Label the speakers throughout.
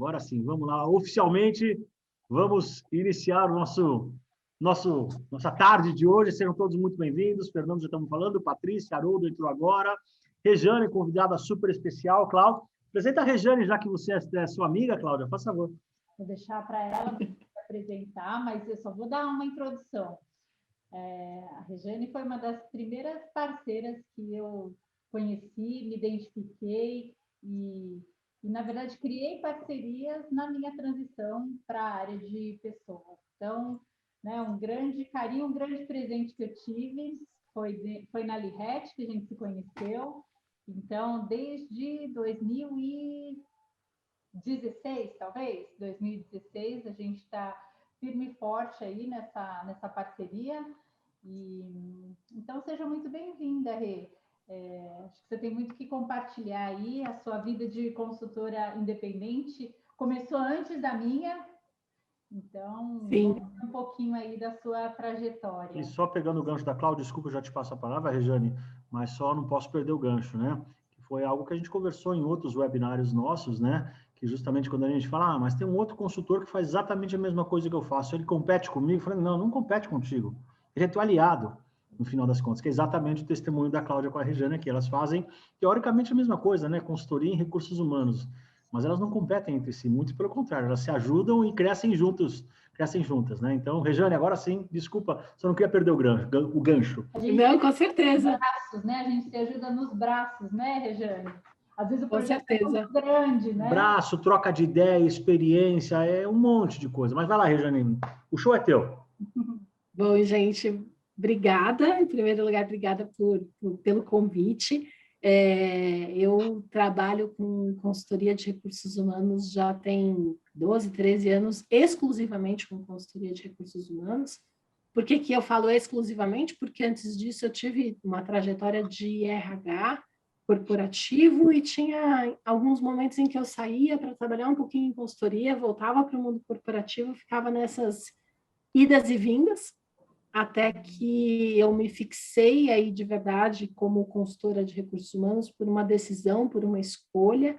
Speaker 1: Agora sim, vamos lá. Oficialmente, vamos iniciar o nossa tarde de hoje. Sejam todos muito bem-vindos. Fernando, já estamos falando. Patrícia, Haroldo entrou agora. Rejane, convidada super especial. Cláudia, apresenta a Rejane, já que você é sua amiga, Cláudia, faz favor.
Speaker 2: Vou deixar para ela se apresentar, mas eu só vou dar uma introdução. A Rejane foi uma das primeiras parceiras que eu conheci, me identifiquei e na verdade, criei parcerias na minha transição para a área de pessoas. Então, né, um grande carinho, um grande presente que eu tive foi na Liret que a gente se conheceu. Então, desde 2016, talvez, 2016, a gente está firme e forte aí nessa parceria. Então, seja muito bem-vinda, Rê. Acho que você tem muito que compartilhar aí. A sua vida de consultora independente começou antes da minha, então
Speaker 3: Sim.
Speaker 2: vamos ver um pouquinho aí da sua trajetória.
Speaker 1: E só pegando o gancho da Cláudia, desculpa, eu já te passo a palavra, Rejane, mas só não posso perder o gancho, né? Que foi algo que a gente conversou em outros webinários nossos, né? Que justamente quando a gente fala, mas tem um outro consultor que faz exatamente a mesma coisa que eu faço, ele compete comigo? Eu falei, não compete contigo, ele é teu aliado, no final das contas, que é exatamente o testemunho da Cláudia com a Rejane aqui. Elas fazem, teoricamente, a mesma coisa, né? Consultoria em recursos humanos, mas elas não competem entre si, muito pelo contrário, elas se ajudam e crescem juntas, né? Então, Rejane, agora sim, desculpa, só não queria perder o gancho.
Speaker 3: Não, com certeza.
Speaker 2: Braços, né? A gente se ajuda nos braços, né, Rejane? Às vezes o projeto
Speaker 3: é muito
Speaker 2: grande, né?
Speaker 1: Braço, troca de ideia, experiência, é um monte de coisa. Mas vai lá, Rejane, o show é teu.
Speaker 3: Bom, gente, obrigada. Em primeiro lugar, obrigada pelo convite. Eu trabalho com consultoria de recursos humanos já tem 12, 13 anos, exclusivamente com consultoria de recursos humanos. Por que eu falo exclusivamente? Porque antes disso eu tive uma trajetória de RH corporativo e tinha alguns momentos em que eu saía para trabalhar um pouquinho em consultoria, voltava para o mundo corporativo, ficava nessas idas e vindas, até que eu me fixei aí de verdade como consultora de recursos humanos por uma decisão, por uma escolha.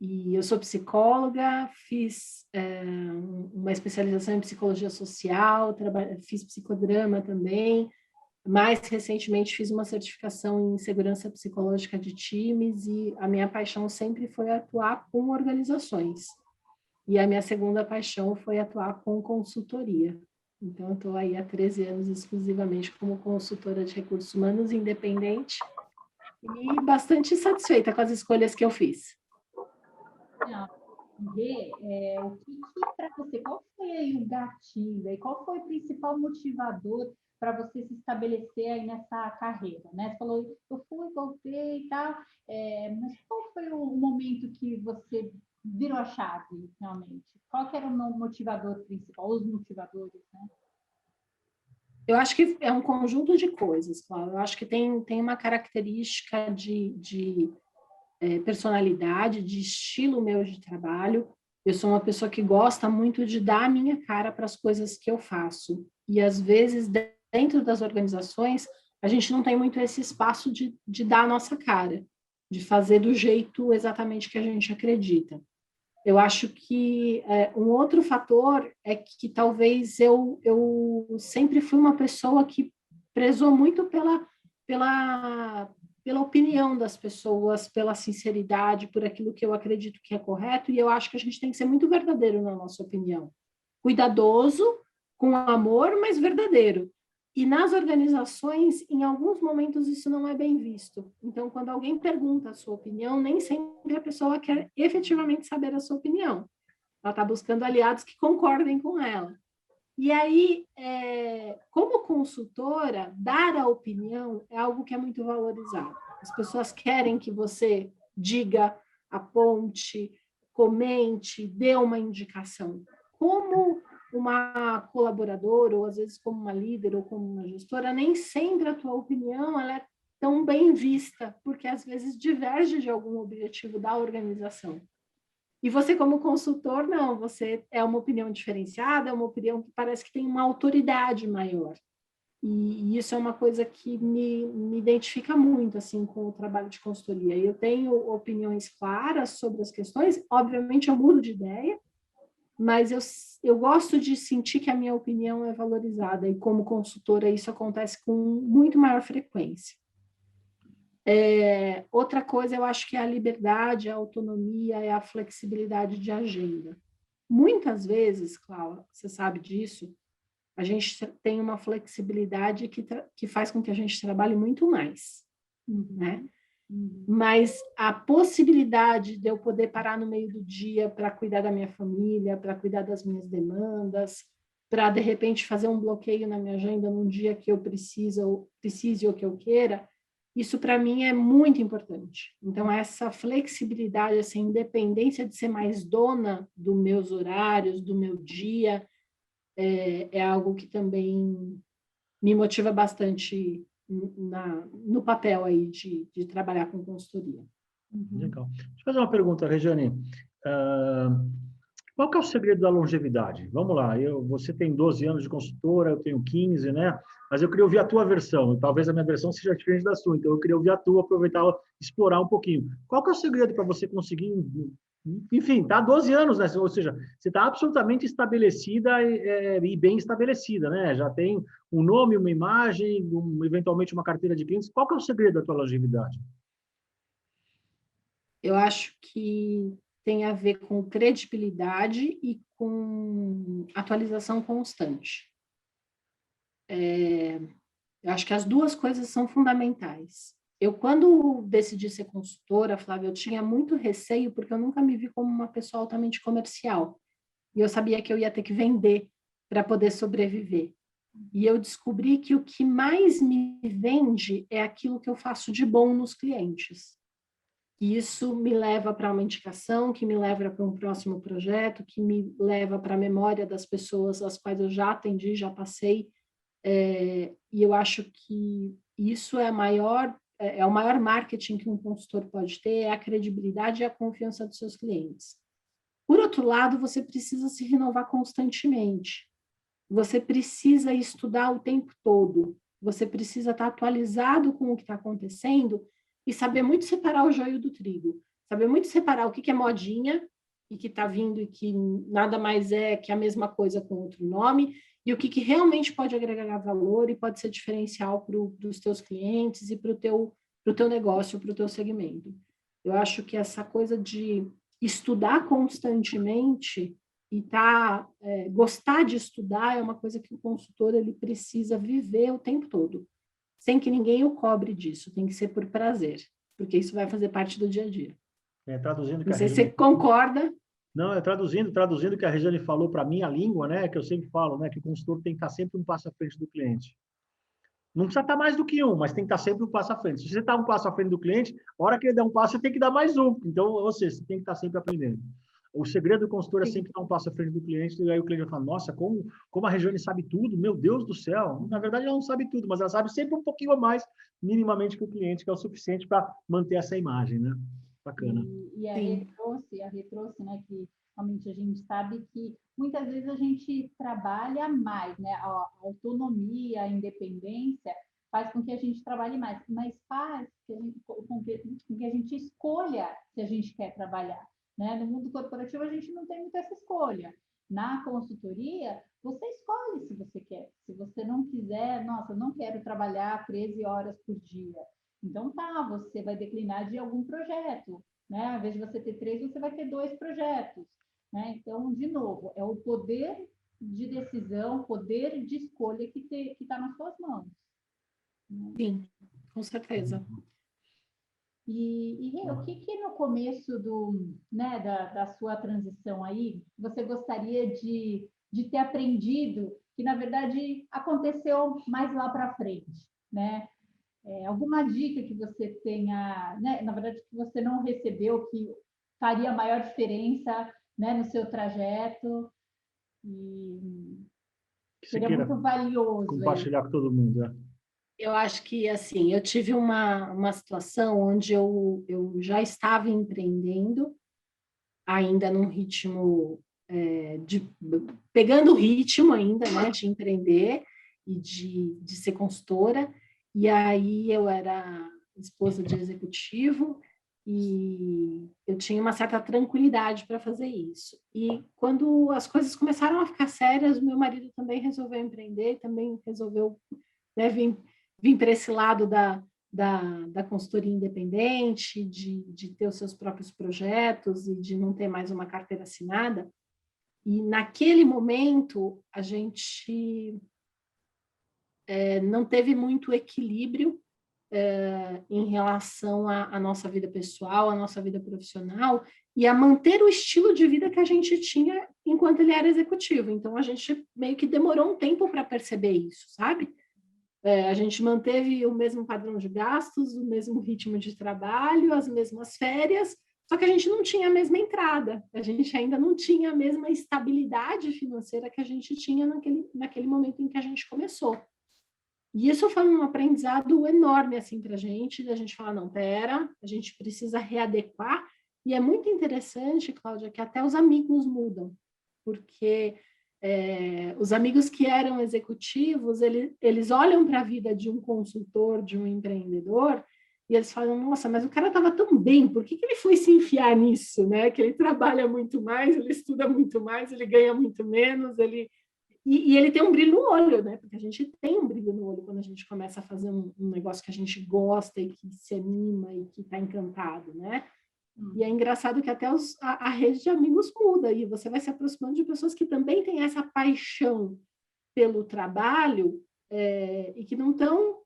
Speaker 3: E eu sou psicóloga, fiz uma especialização em psicologia social, fiz psicodrama também. Mais recentemente fiz uma certificação em segurança psicológica de times e a minha paixão sempre foi atuar com organizações. E a minha segunda paixão foi atuar com consultoria. Então, eu estou aí há 13 anos exclusivamente como consultora de recursos humanos independente e bastante satisfeita com as escolhas que eu fiz.
Speaker 2: Rê, o que para você, qual foi aí o gatilho, e qual foi o principal motivador para você se estabelecer aí nessa carreira, né? Você falou, eu fui, voltei e tal, mas qual foi o momento que você virou a chave, realmente? Qual que era o motivador principal, os motivadores, né?
Speaker 3: Eu acho que é um conjunto de coisas, Cláudia. Eu acho que tem uma característica de personalidade, de estilo meu de trabalho. Eu sou uma pessoa que gosta muito de dar a minha cara para as coisas que eu faço. E, às vezes, dentro das organizações, a gente não tem muito esse espaço de dar a nossa cara, de fazer do jeito exatamente que a gente acredita. Eu acho que um outro fator é que talvez eu sempre fui uma pessoa que prezou muito pela opinião das pessoas, pela sinceridade, por aquilo que eu acredito que é correto, e eu acho que a gente tem que ser muito verdadeiro na nossa opinião. Cuidadoso, com amor, mas verdadeiro. E nas organizações, em alguns momentos, isso não é bem visto. Então, quando alguém pergunta a sua opinião, nem sempre a pessoa quer efetivamente saber a sua opinião. Ela está buscando aliados que concordem com ela. E aí, como consultora, dar a opinião é algo que é muito valorizado. As pessoas querem que você diga, aponte, comente, dê uma indicação. Como uma colaboradora, ou às vezes como uma líder ou como uma gestora, nem sempre a tua opinião ela é tão bem vista, porque às vezes diverge de algum objetivo da organização. E você, como consultor, não, você é uma opinião diferenciada, é uma opinião que parece que tem uma autoridade maior. E isso é uma coisa que me identifica muito, assim, com o trabalho de consultoria. Eu tenho opiniões claras sobre as questões, obviamente eu mudo de ideia, mas eu gosto de sentir que a minha opinião é valorizada, e como consultora isso acontece com muito maior frequência. Outra coisa, eu acho que é a liberdade, a autonomia e a flexibilidade de agenda. Muitas vezes, Cláudia, você sabe disso, a gente tem uma flexibilidade que faz com que a gente trabalhe muito mais, né? Mas a possibilidade de eu poder parar no meio do dia para cuidar da minha família, para cuidar das minhas demandas, para, de repente, fazer um bloqueio na minha agenda num dia que eu precise ou que eu queira, isso para mim é muito importante. Então, essa flexibilidade, essa independência de ser mais dona dos meus horários, do meu dia, é algo que também me motiva bastante no papel aí de trabalhar com consultoria.
Speaker 1: Legal. Deixa eu fazer uma pergunta, Regiane. Qual que é o segredo da longevidade? Vamos lá, você tem 12 anos de consultora, eu tenho 15, né? Mas eu queria ouvir a tua versão, talvez a minha versão seja diferente da sua, então eu queria ouvir a tua, aproveitar, explorar um pouquinho. Qual que é o segredo para você conseguir, enfim, tá há 12 anos, né? Ou seja, você está absolutamente estabelecida e bem estabelecida, né? Já tem um nome, uma imagem, eventualmente uma carteira de clientes. Qual que é o segredo da tua longevidade?
Speaker 3: Eu acho que tem a ver com credibilidade e com atualização constante. Eu acho que as duas coisas são fundamentais. Eu, quando decidi ser consultora, Flávia, eu tinha muito receio, porque eu nunca me vi como uma pessoa altamente comercial. E eu sabia que eu ia ter que vender para poder sobreviver. E eu descobri que o que mais me vende é aquilo que eu faço de bom nos clientes. E isso me leva para uma indicação, que me leva para um próximo projeto, que me leva para a memória das pessoas às quais eu já atendi, já passei. E eu acho que isso é o maior marketing que um consultor pode ter, é a credibilidade e a confiança dos seus clientes. Por outro lado, você precisa se renovar constantemente. Você precisa estudar o tempo todo. Você precisa estar atualizado com o que está acontecendo e saber muito separar o joio do trigo. Saber muito separar o que é modinha e que está vindo e que nada mais é que a mesma coisa com outro nome, e o que realmente pode agregar valor e pode ser diferencial dos teus clientes e para o teu negócio, para o teu segmento. Eu acho que essa coisa de estudar constantemente e gostar de estudar é uma coisa que o consultor ele precisa viver o tempo todo, sem que ninguém o cobre disso, tem que ser por prazer, porque isso vai fazer parte do dia a dia.
Speaker 1: Traduzindo
Speaker 3: Não sei se você concorda.
Speaker 1: Não, traduzindo o que a Regiane falou para a minha língua, né, que eu sempre falo, né, que o consultor tem que estar sempre um passo à frente do cliente. Não precisa estar mais do que um, mas tem que estar sempre um passo à frente. Se você está um passo à frente do cliente, a hora que ele der um passo, você tem que dar mais um. Então, ou seja, você tem que estar sempre aprendendo. O segredo do consultor é sempre estar um passo à frente do cliente, e aí o cliente vai falar, nossa, como a Regiane sabe tudo, meu Deus do céu. Na verdade, ela não sabe tudo, mas ela sabe sempre um pouquinho a mais, minimamente, que o cliente, que é o suficiente para manter essa imagem, né? Bacana.
Speaker 2: E a retrouxe, né, que realmente a gente sabe que muitas vezes a gente trabalha mais, né? A autonomia, a independência faz com que a gente trabalhe mais, mas faz com que a gente escolha se a gente quer trabalhar, né? No mundo corporativo a gente não tem muita essa escolha. Na consultoria, você escolhe se você quer. Se você não quiser, nossa, eu não quero trabalhar 13 horas por dia. Então, você vai declinar de algum projeto, né? Ao invés de você ter 3, você vai ter 2 projetos, né? Então, de novo, é o poder de decisão, poder de escolha que está nas suas mãos.
Speaker 3: Né? Sim, com certeza.
Speaker 2: E o que no começo da sua transição aí, você gostaria de ter aprendido, que na verdade aconteceu mais lá para frente, né? Alguma dica que você tenha, né, na verdade, que você não recebeu, que faria maior diferença, né, no seu trajeto, e seria muito valioso.
Speaker 1: Compartilhar com todo mundo, né?
Speaker 3: Eu acho que, assim, eu tive uma situação onde eu já estava empreendendo, ainda num ritmo, pegando o ritmo ainda, né, de empreender, de ser consultora, e aí eu era esposa de executivo, e eu tinha uma certa tranquilidade para fazer isso. E quando as coisas começaram a ficar sérias, meu marido também resolveu empreender, também resolveu, né, vir para esse lado da consultoria independente, de ter os seus próprios projetos e de não ter mais uma carteira assinada. E naquele momento, a gente não teve muito equilíbrio em relação à nossa vida pessoal, à nossa vida profissional, e a manter o estilo de vida que a gente tinha enquanto ele era executivo. Então, a gente meio que demorou um tempo para perceber isso, sabe? A gente manteve o mesmo padrão de gastos, o mesmo ritmo de trabalho, as mesmas férias, só que a gente não tinha a mesma entrada, a gente ainda não tinha a mesma estabilidade financeira que a gente tinha naquele momento em que a gente começou. E isso foi um aprendizado enorme assim, para a gente falar, não, pera, a gente precisa readequar, e é muito interessante, Cláudia, que até os amigos mudam, porque os amigos que eram executivos, eles olham para a vida de um consultor, de um empreendedor, e eles falam, nossa, mas o cara estava tão bem, por que ele foi se enfiar nisso, né? Que ele trabalha muito mais, ele estuda muito mais, ele ganha muito menos, e ele tem um brilho no olho, né? Porque a gente tem um brilho no olho quando a gente começa a fazer um negócio que a gente gosta e que se anima e que está encantado, né? E é engraçado que até a rede de amigos muda, e você vai se aproximando de pessoas que também têm essa paixão pelo trabalho e que não estão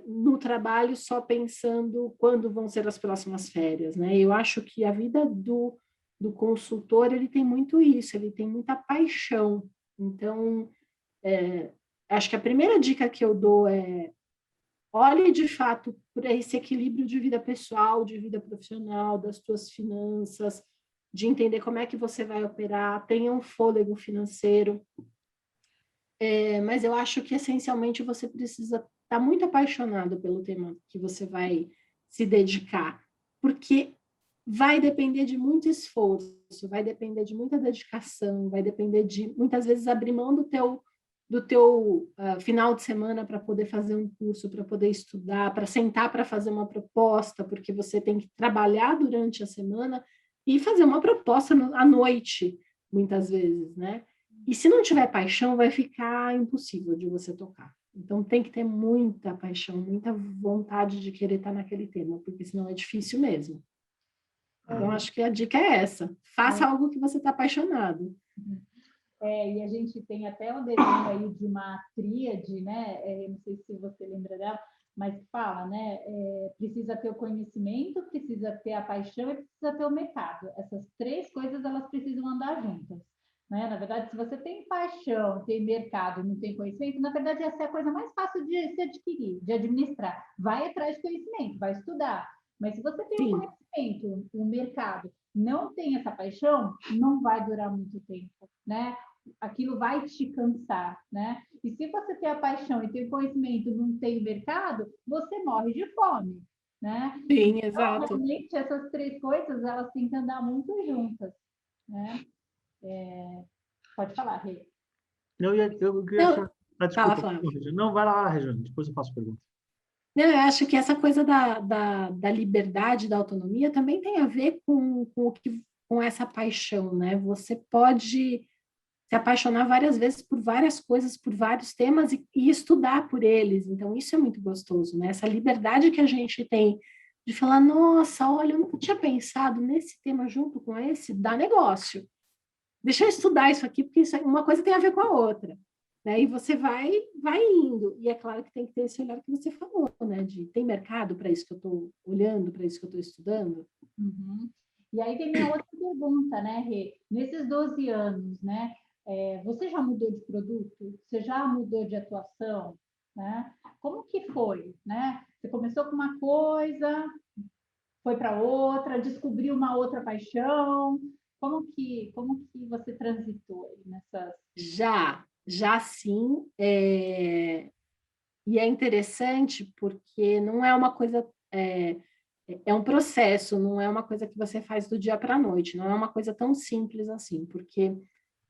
Speaker 3: no trabalho só pensando quando vão ser as próximas férias, né? Eu acho que a vida do consultor, ele tem muito isso, ele tem muita paixão. Então, acho que a primeira dica que eu dou é olhe de fato para esse equilíbrio de vida pessoal, de vida profissional, das suas finanças, de entender como é que você vai operar, tenha um fôlego financeiro. Mas eu acho que, essencialmente, você precisa estar muito apaixonado pelo tema que você vai se dedicar, porque vai depender de muito esforço, vai depender de muita dedicação, vai depender de, muitas vezes, abrir mão do teu final de semana para poder fazer um curso, para poder estudar, para sentar para fazer uma proposta, porque você tem que trabalhar durante a semana e fazer uma proposta à noite, muitas vezes, né? E se não tiver paixão, vai ficar impossível de você tocar. Então, tem que ter muita paixão, muita vontade de querer estar naquele tema, porque senão é difícil mesmo. Então, acho que a dica é essa. Faça algo que você está apaixonado.
Speaker 2: E a gente tem até um desenho aí de uma tríade, né? Não sei se você lembra dela, mas fala, né? Precisa ter o conhecimento, precisa ter a paixão e precisa ter o mercado. Essas três coisas, elas precisam andar juntas, né? Na verdade, se você tem paixão, tem mercado e não tem conhecimento, na verdade, essa é a coisa mais fácil de se adquirir, de administrar. Vai atrás de conhecimento, vai estudar. Mas se você tem o conhecimento, o mercado, não tem essa paixão, não vai durar muito tempo, né? Aquilo vai te cansar, né? E se você tem a paixão e tem o conhecimento, não tem o mercado, você morre de fome, né?
Speaker 3: Sim,
Speaker 2: então,
Speaker 3: exato.
Speaker 2: realmente, essas três coisas, elas têm que andar muito juntas, né? Pode falar, Rê.
Speaker 1: Eu queria
Speaker 3: Não,
Speaker 1: desculpa.
Speaker 3: fala.
Speaker 1: Não, vai lá, Regiane, depois eu faço pergunta.
Speaker 3: Não, eu acho que essa coisa da liberdade, da autonomia, também tem a ver com essa paixão, né? Você pode se apaixonar várias vezes por várias coisas, por vários temas e estudar por eles. Então, isso é muito gostoso, né? Essa liberdade que a gente tem de falar, nossa, olha, eu nunca tinha pensado nesse tema junto com esse, dá negócio. Deixa eu estudar isso aqui, porque uma coisa tem a ver com a outra. Né? E você vai indo. E é claro que tem que ter esse olhar que você falou, né? De tem mercado para isso que eu estou olhando, para isso que eu estou estudando?
Speaker 2: Uhum. E aí tem minha outra pergunta, né, Rê? Nesses 12 anos, né? Você já mudou de produto? Você já mudou de atuação? Né? Como que foi, né? Você começou com uma coisa, foi para outra, descobriu uma outra paixão. Como que você transitou aí nessas...
Speaker 3: Já sim. E é interessante porque não é uma coisa... É um processo, não é uma coisa que você faz do dia para a noite, não é uma coisa tão simples assim, porque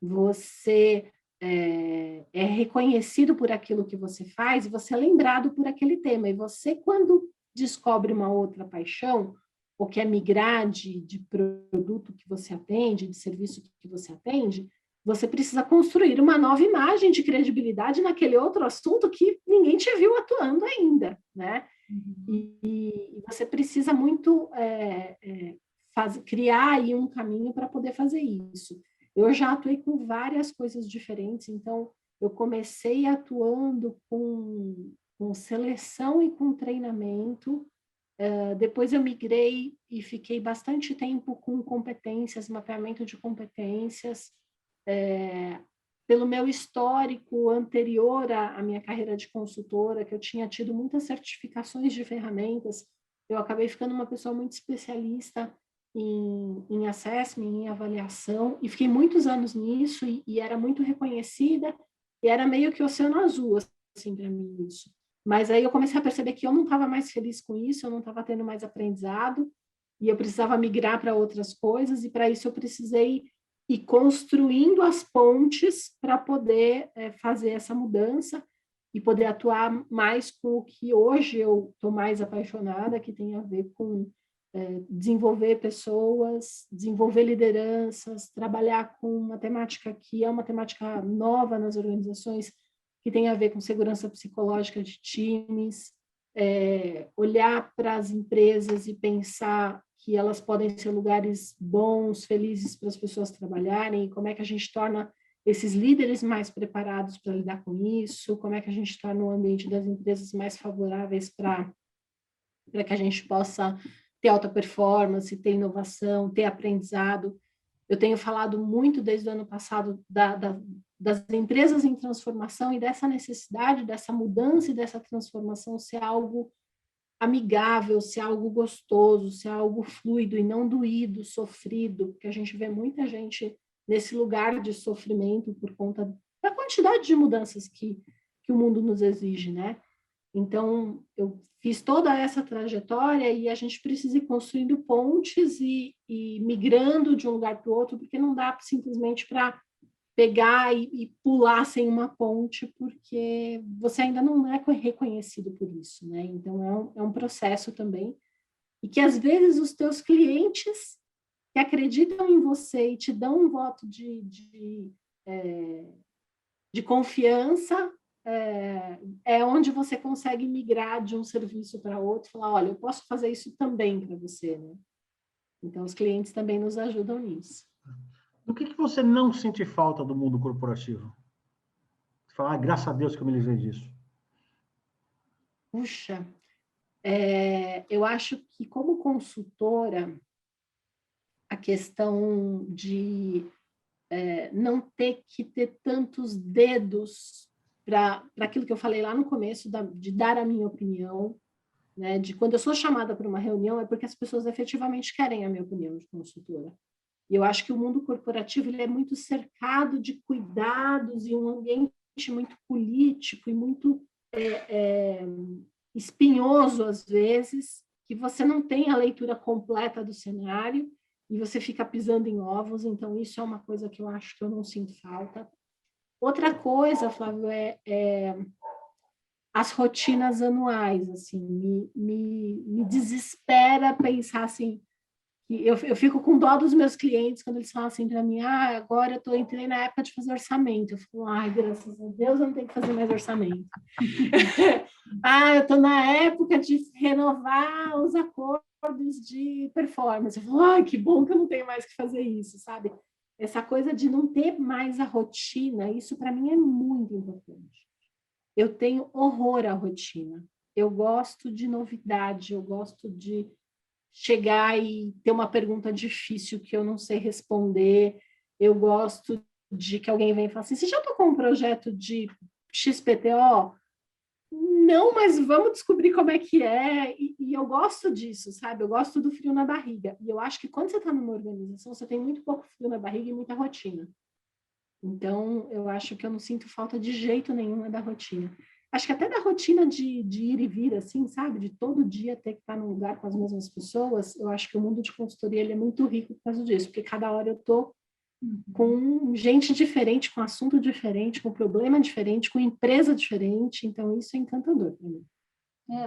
Speaker 3: você é reconhecido por aquilo que você faz, e você é lembrado por aquele tema. E você, quando descobre uma outra paixão, ou quer migrar de produto que você atende, de serviço que você atende, você precisa construir uma nova imagem de credibilidade naquele outro assunto que ninguém te viu atuando ainda, né? E você precisa muito criar aí um caminho para poder fazer isso. Eu já atuei com várias coisas diferentes, então eu comecei atuando com seleção e com treinamento, depois eu migrei e fiquei bastante tempo com competências, mapeamento de competências, pelo meu histórico anterior à minha carreira de consultora, que eu tinha tido muitas certificações de ferramentas, eu acabei ficando uma pessoa muito especialista em assessment, em avaliação, e fiquei muitos anos nisso, e era muito reconhecida, e era meio que oceano azul, assim, para mim, isso. Mas aí eu comecei a perceber que eu não estava mais feliz com isso, eu não estava tendo mais aprendizado, e eu precisava migrar para outras coisas, e para isso eu precisei ir construindo as pontes para poder fazer essa mudança e poder atuar mais com o que hoje eu estou mais apaixonada, que tem a ver com desenvolver pessoas, desenvolver lideranças, trabalhar com uma temática que é uma temática nova nas organizações, que tem a ver com segurança psicológica de times, olhar para as empresas e pensar que elas podem ser lugares bons, felizes para as pessoas trabalharem, como é que a gente torna esses líderes mais preparados para lidar com isso, como é que a gente torna o ambiente das empresas mais favoráveis para que a gente possa ter alta performance, ter inovação, ter aprendizado. Eu tenho falado muito desde o ano passado das empresas em transformação e dessa necessidade, dessa mudança e dessa transformação ser algo amigável, ser algo gostoso, ser algo fluido e não doído, sofrido, porque a gente vê muita gente nesse lugar de sofrimento por conta da quantidade de mudanças que o mundo nos exige, né? Então, eu fiz toda essa trajetória e a gente precisa ir construindo pontes e migrando de um lugar para o outro, porque não dá simplesmente para pegar e pular sem uma ponte, porque você ainda não é reconhecido por isso, né? Então, é um processo também, e que às vezes os teus clientes que acreditam em você e te dão um voto de confiança, onde você consegue migrar de um serviço para outro, falar, olha, eu posso fazer isso também para você, né? Então, os clientes também nos ajudam nisso.
Speaker 1: Do que você não sente falta do mundo corporativo? Você fala, graças a Deus que eu me livrei disso.
Speaker 3: Puxa, eu acho que como consultora, a questão de não ter que ter tantos dedos para aquilo que eu falei lá no começo, de dar a minha opinião, né? De quando eu sou chamada para uma reunião, é porque as pessoas efetivamente querem a minha opinião de consultora. E eu acho que o mundo corporativo ele é muito cercado de cuidados e um ambiente muito político e muito espinhoso, às vezes, que você não tem a leitura completa do cenário e você fica pisando em ovos. Então, isso é uma coisa que eu acho que eu não sinto falta. Outra coisa, Flávio, as rotinas anuais, assim, me desespera pensar assim, que eu fico com dó dos meus clientes quando eles falam assim para mim, agora eu entrei na época de fazer orçamento. Eu falo, graças a Deus eu não tenho que fazer mais orçamento. Eu estou na época de renovar os acordos de performance. Eu falo, que bom que eu não tenho mais que fazer isso, sabe? Essa coisa de não ter mais a rotina, isso para mim é muito importante. Eu tenho horror à rotina. Eu gosto de novidade, eu gosto de chegar e ter uma pergunta difícil que eu não sei responder. Eu gosto de que alguém venha e fale assim, você já tocou um projeto de XPTO? Não, mas vamos descobrir como é que é. E eu gosto disso, sabe? Eu gosto do frio na barriga. E eu acho que quando você está numa organização, você tem muito pouco frio na barriga e muita rotina. Então, eu acho que eu não sinto falta de jeito nenhum da rotina. Acho que até da rotina de ir e vir, assim, sabe? De todo dia ter que estar num lugar com as mesmas pessoas, eu acho que o mundo de consultoria ele é muito rico por causa disso, porque cada hora eu estou com gente diferente, com assunto diferente, com problema diferente, com empresa diferente. Então, isso é encantador para mim.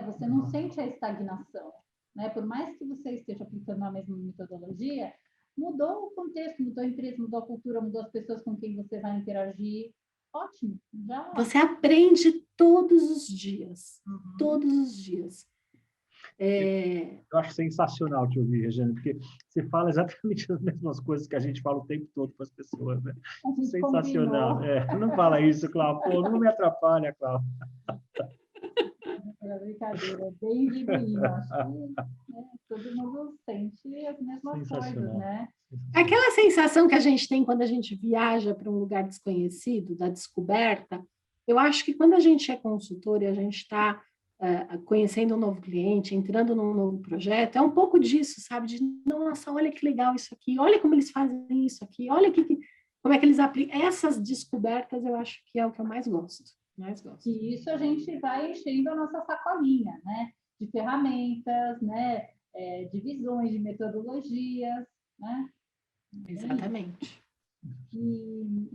Speaker 2: Você não sente a estagnação, né? Por mais que você esteja aplicando a mesma metodologia, mudou o contexto, mudou a empresa, mudou a cultura, mudou as pessoas com quem você vai interagir. Ótimo, já.
Speaker 3: Você aprende todos os dias, todos os dias.
Speaker 1: Eu acho sensacional te ouvir, Regiane, porque você fala exatamente as mesmas coisas que a gente fala o tempo todo para as pessoas, né? Sensacional. Não fala isso, Cláudio. Pô, não me atrapalha, Cláudio.
Speaker 2: É brincadeira, bem genuíno. Acho que todo mundo sente as mesmas coisas, né?
Speaker 3: Aquela sensação que a gente tem quando a gente viaja para um lugar desconhecido, da descoberta, eu acho que quando a gente é consultor e a gente está conhecendo um novo cliente, entrando num novo projeto, é um pouco disso, sabe? De, nossa, olha que legal isso aqui, olha como eles fazem isso aqui, olha como é que eles aplicam. Essas descobertas eu acho que é o que eu mais gosto.
Speaker 2: E isso a gente vai enchendo a nossa sacolinha, né? De ferramentas, né? De visões, de metodologias, né?
Speaker 3: Exatamente.
Speaker 2: E,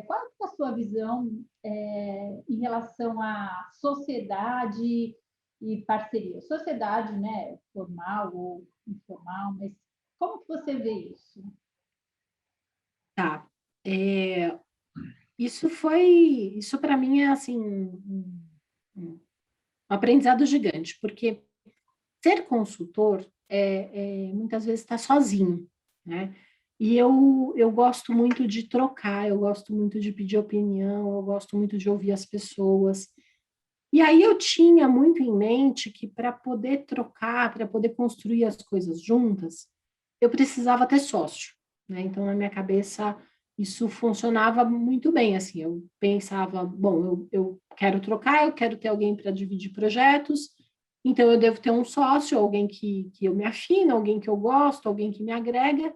Speaker 2: qual é a sua visão em relação à sociedade e parceria? Sociedade, né? Formal ou informal, mas como que você vê isso?
Speaker 3: Tá. Isso para mim é assim um aprendizado gigante, porque ser consultor muitas vezes está sozinho, né? E eu gosto muito de trocar, eu gosto muito de pedir opinião, eu gosto muito de ouvir as pessoas. E aí eu tinha muito em mente que para poder trocar, para poder construir as coisas juntas, eu precisava ter sócio, né? Então, na minha cabeça, isso funcionava muito bem, assim, eu pensava, bom, eu quero trocar, eu quero ter alguém para dividir projetos, então eu devo ter um sócio, alguém que eu me afino, alguém que eu gosto, alguém que me agrega,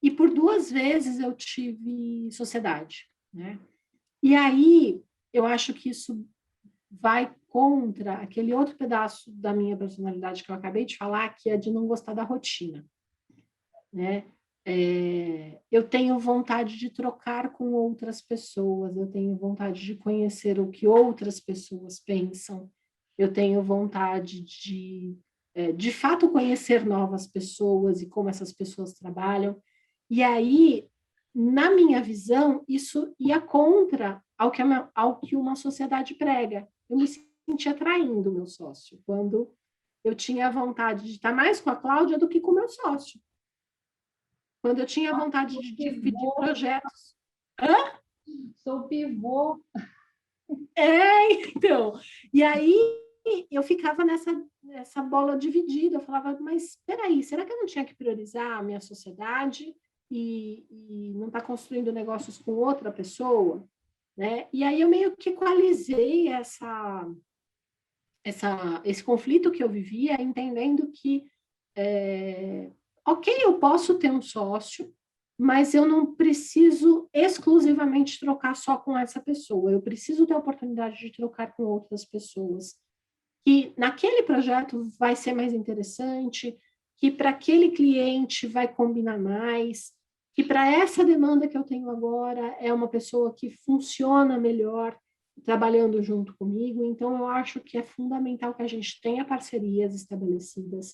Speaker 3: e por 2 vezes eu tive sociedade, né? E aí, eu acho que isso vai contra aquele outro pedaço da minha personalidade que eu acabei de falar, que é de não gostar da rotina, né? Eu tenho vontade de trocar com outras pessoas, eu tenho vontade de conhecer o que outras pessoas pensam, eu tenho vontade de fato, conhecer novas pessoas e como essas pessoas trabalham. E aí, na minha visão, isso ia contra ao que uma sociedade prega. Eu me sentia traindo o meu sócio, quando eu tinha vontade de estar mais com a Cláudia do que com o meu sócio. Quando eu tinha vontade de dividir projetos. Hã?
Speaker 2: Sou pivô.
Speaker 3: Então. E aí eu ficava nessa bola dividida. Eu falava, mas espera aí, será que eu não tinha que priorizar a minha sociedade e não estar construindo negócios com outra pessoa? Né? E aí eu meio que equalizei esse conflito que eu vivia, entendendo que ok, eu posso ter um sócio, mas eu não preciso exclusivamente trocar só com essa pessoa. Eu preciso ter a oportunidade de trocar com outras pessoas. Que naquele projeto vai ser mais interessante, que para aquele cliente vai combinar mais, que para essa demanda que eu tenho agora é uma pessoa que funciona melhor trabalhando junto comigo. Então, eu acho que é fundamental que a gente tenha parcerias estabelecidas,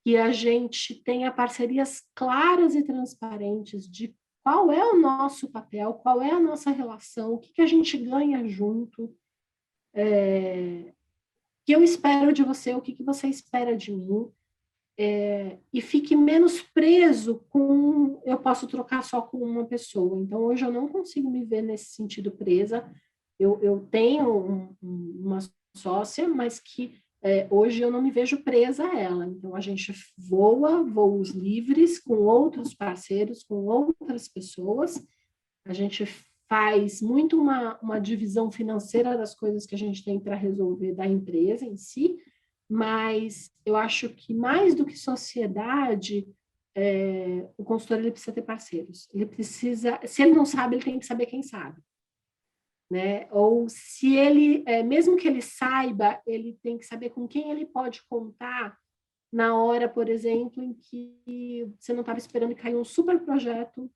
Speaker 3: que a gente tenha parcerias claras e transparentes de qual é o nosso papel, qual é a nossa relação, o que a gente ganha junto, o que eu espero de você, o que você espera de mim, e fique menos preso com eu posso trocar só com uma pessoa. Então, hoje eu não consigo me ver nesse sentido presa. Eu tenho uma sócia, mas que hoje eu não me vejo presa a ela. Então, a gente voa voos livres com outros parceiros, com outras pessoas. A gente faz muito uma divisão financeira das coisas que a gente tem para resolver da empresa em si, mas eu acho que mais do que sociedade, o consultor ele precisa ter parceiros. Ele precisa, se ele não sabe, ele tem que saber quem sabe. Né? Ou se ele, mesmo que ele saiba, ele tem que saber com quem ele pode contar na hora, por exemplo, em que você não estava esperando e caiu um super projeto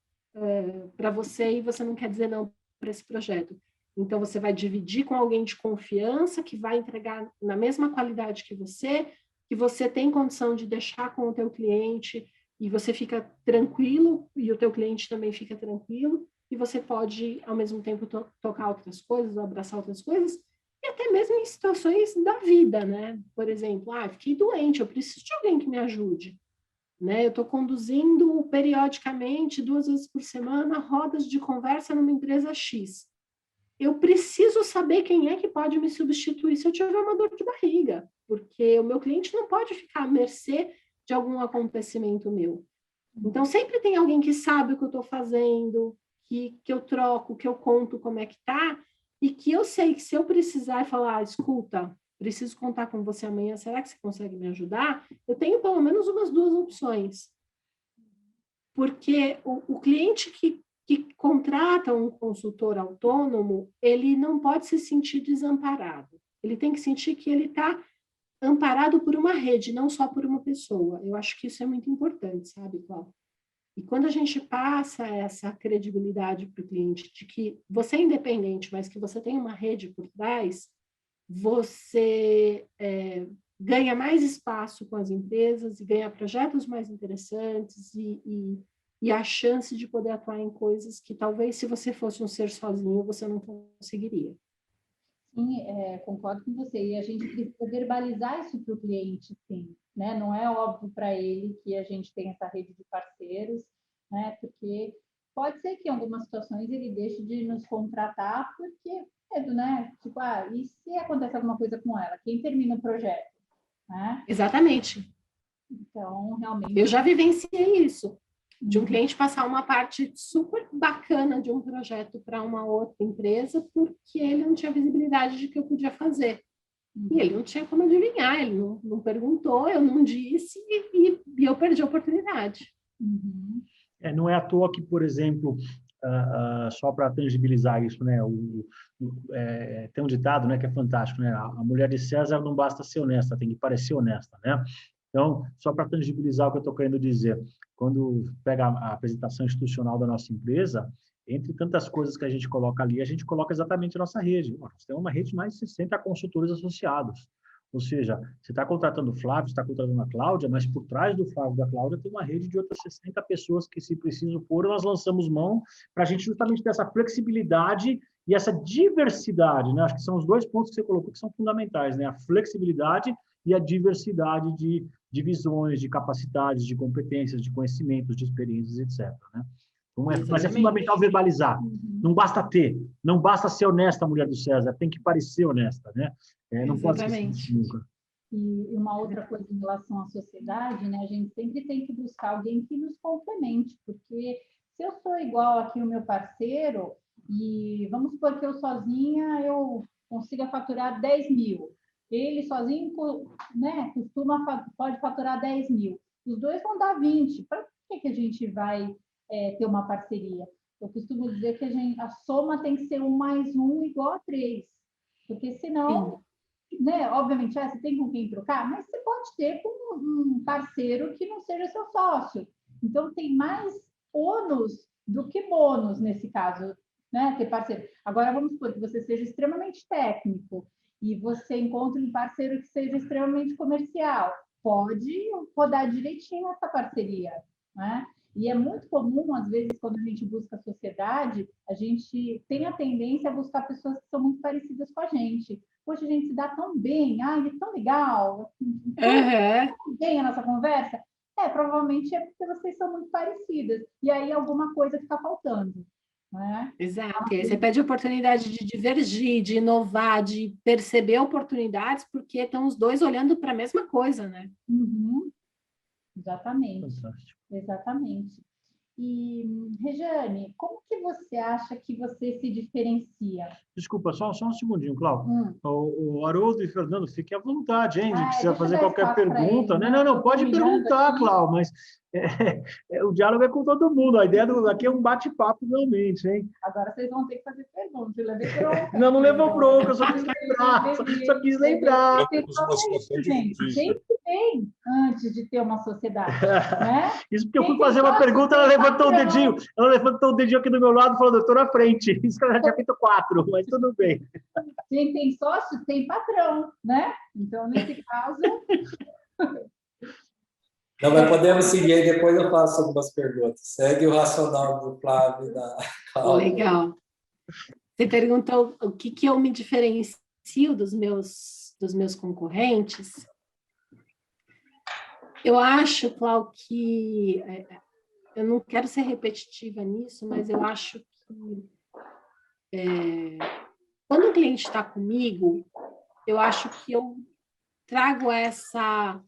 Speaker 3: para você e você não quer dizer não para esse projeto. Então, você vai dividir com alguém de confiança, que vai entregar na mesma qualidade que você tem condição de deixar com o teu cliente, e você fica tranquilo, e o teu cliente também fica tranquilo, e você pode, ao mesmo tempo, tocar outras coisas, abraçar outras coisas, e até mesmo em situações da vida, né? Por exemplo, fiquei doente, eu preciso de alguém que me ajude. Né? Eu estou conduzindo periodicamente, 2 vezes por semana, rodas de conversa numa empresa X. Eu preciso saber quem é que pode me substituir se eu tiver uma dor de barriga, porque o meu cliente não pode ficar à mercê de algum acontecimento meu. Então, sempre tem alguém que sabe o que eu estou fazendo, que eu troco, que eu conto como é que está, e que eu sei que se eu precisar falar, escuta, preciso contar com você amanhã, será que você consegue me ajudar? Eu tenho pelo menos umas 2 opções. Porque o cliente que contrata um consultor autônomo, ele não pode se sentir desamparado. Ele tem que sentir que ele está amparado por uma rede, não só por uma pessoa. Eu acho que isso é muito importante, sabe, Cláudio? E quando a gente passa essa credibilidade para o cliente de que você é independente, mas que você tem uma rede por trás, você ganha mais espaço com as empresas e ganha projetos mais interessantes e a chance de poder atuar em coisas que talvez se você fosse um ser sozinho, você não conseguiria.
Speaker 2: Sim, concordo com você. E a gente precisa verbalizar isso para o cliente, sim. Né? Não é óbvio para ele que a gente tem essa rede de parceiros, né? Porque pode ser que em algumas situações ele deixe de nos contratar porque medo, né? Tipo, e se acontece alguma coisa com ela? Quem termina o projeto? Né?
Speaker 3: Exatamente.
Speaker 2: Então, realmente...
Speaker 3: Eu já vivenciei isso. De um cliente passar uma parte super bacana de um projeto para uma outra empresa porque ele não tinha visibilidade de que eu podia fazer. E ele não tinha como adivinhar, ele não perguntou, eu não disse e eu perdi a oportunidade.
Speaker 2: Uhum.
Speaker 1: Não é à toa que, por exemplo, só para tangibilizar isso, né? Tem um ditado, né, que é fantástico, né? A mulher de César não basta ser honesta, tem que parecer honesta, né? Então, só para tangibilizar o que eu estou querendo dizer, quando pega a apresentação institucional da nossa empresa, entre tantas coisas que a gente coloca ali, a gente coloca exatamente a nossa rede. Nós temos uma rede de mais de 60 consultores associados. Ou seja, você está contratando o Flávio, você está contratando a Cláudia, mas por trás do Flávio e da Cláudia tem uma rede de outras 60 pessoas que, se preciso for, nós lançamos mão para a gente justamente ter essa flexibilidade e essa diversidade, né? Acho que são os 2 pontos que você colocou que são fundamentais, né? A flexibilidade e a diversidade de visões, de capacidades, de competências, de conhecimentos, de experiências, etc. Né? Então, mas é fundamental verbalizar. Não basta ter, não basta ser honesta a mulher do César, tem que parecer honesta, né? Não pode ser isso nunca.
Speaker 2: E uma outra coisa em relação à sociedade, né? A gente sempre tem que buscar alguém que nos complemente, porque se eu sou igual aqui o meu parceiro, e vamos supor que eu sozinha eu consiga faturar 10 mil, ele sozinho, né, pode faturar 10 mil, os dois vão dar 20, para que a gente vai ter uma parceria? Eu costumo dizer que a soma tem que ser 1 mais 1 igual a 3, porque senão... Né? Obviamente, você tem com quem trocar, mas você pode ter com um parceiro que não seja seu sócio. Então, tem mais ônus do que bônus nesse caso, né? Ter parceiro. Agora, vamos supor que você seja extremamente técnico e você encontre um parceiro que seja extremamente comercial. Pode rodar direitinho essa parceria, né? E é muito comum, às vezes, quando a gente busca a sociedade, a gente tem a tendência a buscar pessoas que são muito parecidas com a gente. Poxa, a gente se dá tão bem, é tão legal, tão bem a nossa conversa. Provavelmente é porque vocês são muito parecidas. E aí alguma coisa fica faltando. Né?
Speaker 3: Exato. E aí você pede a oportunidade de divergir, de inovar, de perceber oportunidades, porque estão os dois olhando para a mesma coisa, né?
Speaker 2: Uhum. Exatamente.
Speaker 1: Fantástico.
Speaker 2: Exatamente. E, Rejane, como que você acha que você se diferencia?
Speaker 1: Desculpa, só um segundinho, Cláudio. O Haroldo e Fernando, fiquem à vontade, hein? Se quiser fazer qualquer pergunta. Não, pode perguntar, Cláudio, mas O diálogo é com todo mundo. A ideia aqui é um bate-papo realmente, hein?
Speaker 2: Agora vocês vão ter que fazer perguntas. Eu levei bronca.
Speaker 1: Não levou bronca, eu só quis lembrar. Só quis lembrar.
Speaker 2: Gente, sempre tem antes de ter uma sociedade, né?
Speaker 1: Isso porque eu fui fazer uma pergunta, ela levantou o dedinho. Ela levantou o dedinho aqui do meu lado e falou, doutor, à frente. Isso que ela já tinha feito 4, mas tudo bem.
Speaker 2: Quem tem sócio tem patrão, né? Então, nesse caso...
Speaker 4: Não, mas podemos seguir aí, depois eu faço algumas perguntas. Segue o racional do Flávio e da Cláudia.
Speaker 3: Legal. Você perguntou o que eu me diferencio dos meus concorrentes. Eu acho, Cláudio, que... eu não quero ser repetitiva nisso, mas eu acho que... quando o cliente está comigo, eu acho que eu trago essa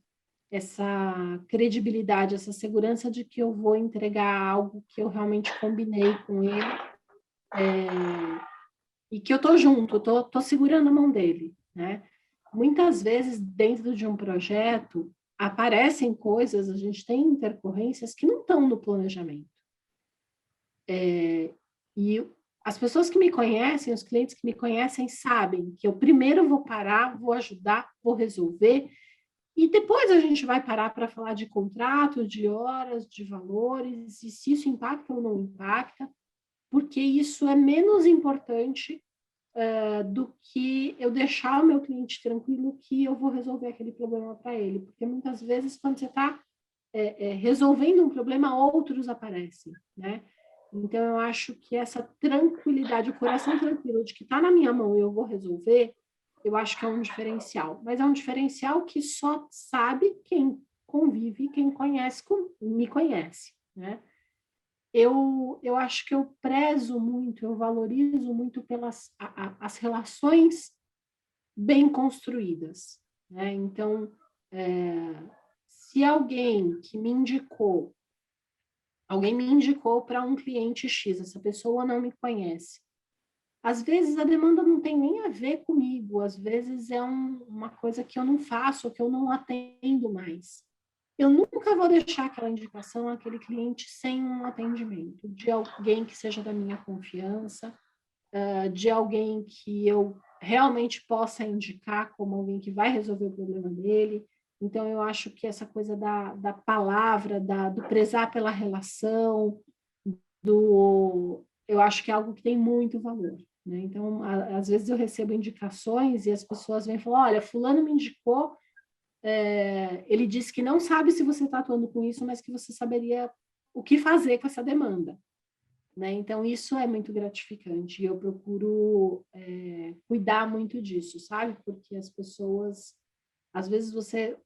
Speaker 3: credibilidade, essa segurança de que eu vou entregar algo que eu realmente combinei com ele, e que eu estou junto, eu estou segurando a mão dele, né? Muitas vezes, dentro de um projeto, aparecem coisas, a gente tem intercorrências que não estão no planejamento. E as pessoas que me conhecem, os clientes que me conhecem, sabem que eu primeiro vou parar, vou ajudar, vou resolver, e depois a gente vai parar para falar de contrato, de horas, de valores, e se isso impacta ou não impacta, porque isso é menos importante do que eu deixar o meu cliente tranquilo que eu vou resolver aquele problema para ele. Porque muitas vezes, quando você está resolvendo um problema, outros aparecem, né? Então, eu acho que essa tranquilidade, o coração tranquilo de que está na minha mão e eu vou resolver, eu acho que é um diferencial. Mas é um diferencial que só sabe quem convive, quem conhece, me conhece, né? Eu acho que eu prezo muito, eu valorizo muito pelas as relações bem construídas, né? Então, se alguém me indicou para um cliente X, essa pessoa não me conhece. Às vezes a demanda não tem nem a ver comigo, às vezes é uma coisa que eu não faço, ou que eu não atendo mais. Eu nunca vou deixar aquela indicação àquele cliente sem um atendimento, de alguém que seja da minha confiança, de alguém que eu realmente possa indicar como alguém que vai resolver o problema dele. Então, eu acho que essa coisa da palavra, do prezar pela relação, eu acho que é algo que tem muito valor, né? Então, às vezes eu recebo indicações e as pessoas vêm e falam, olha, fulano me indicou, ele disse que não sabe se você está atuando com isso, mas que você saberia o que fazer com essa demanda, né? Então, isso é muito gratificante e eu procuro cuidar muito disso, sabe? Porque as pessoas, às vezes você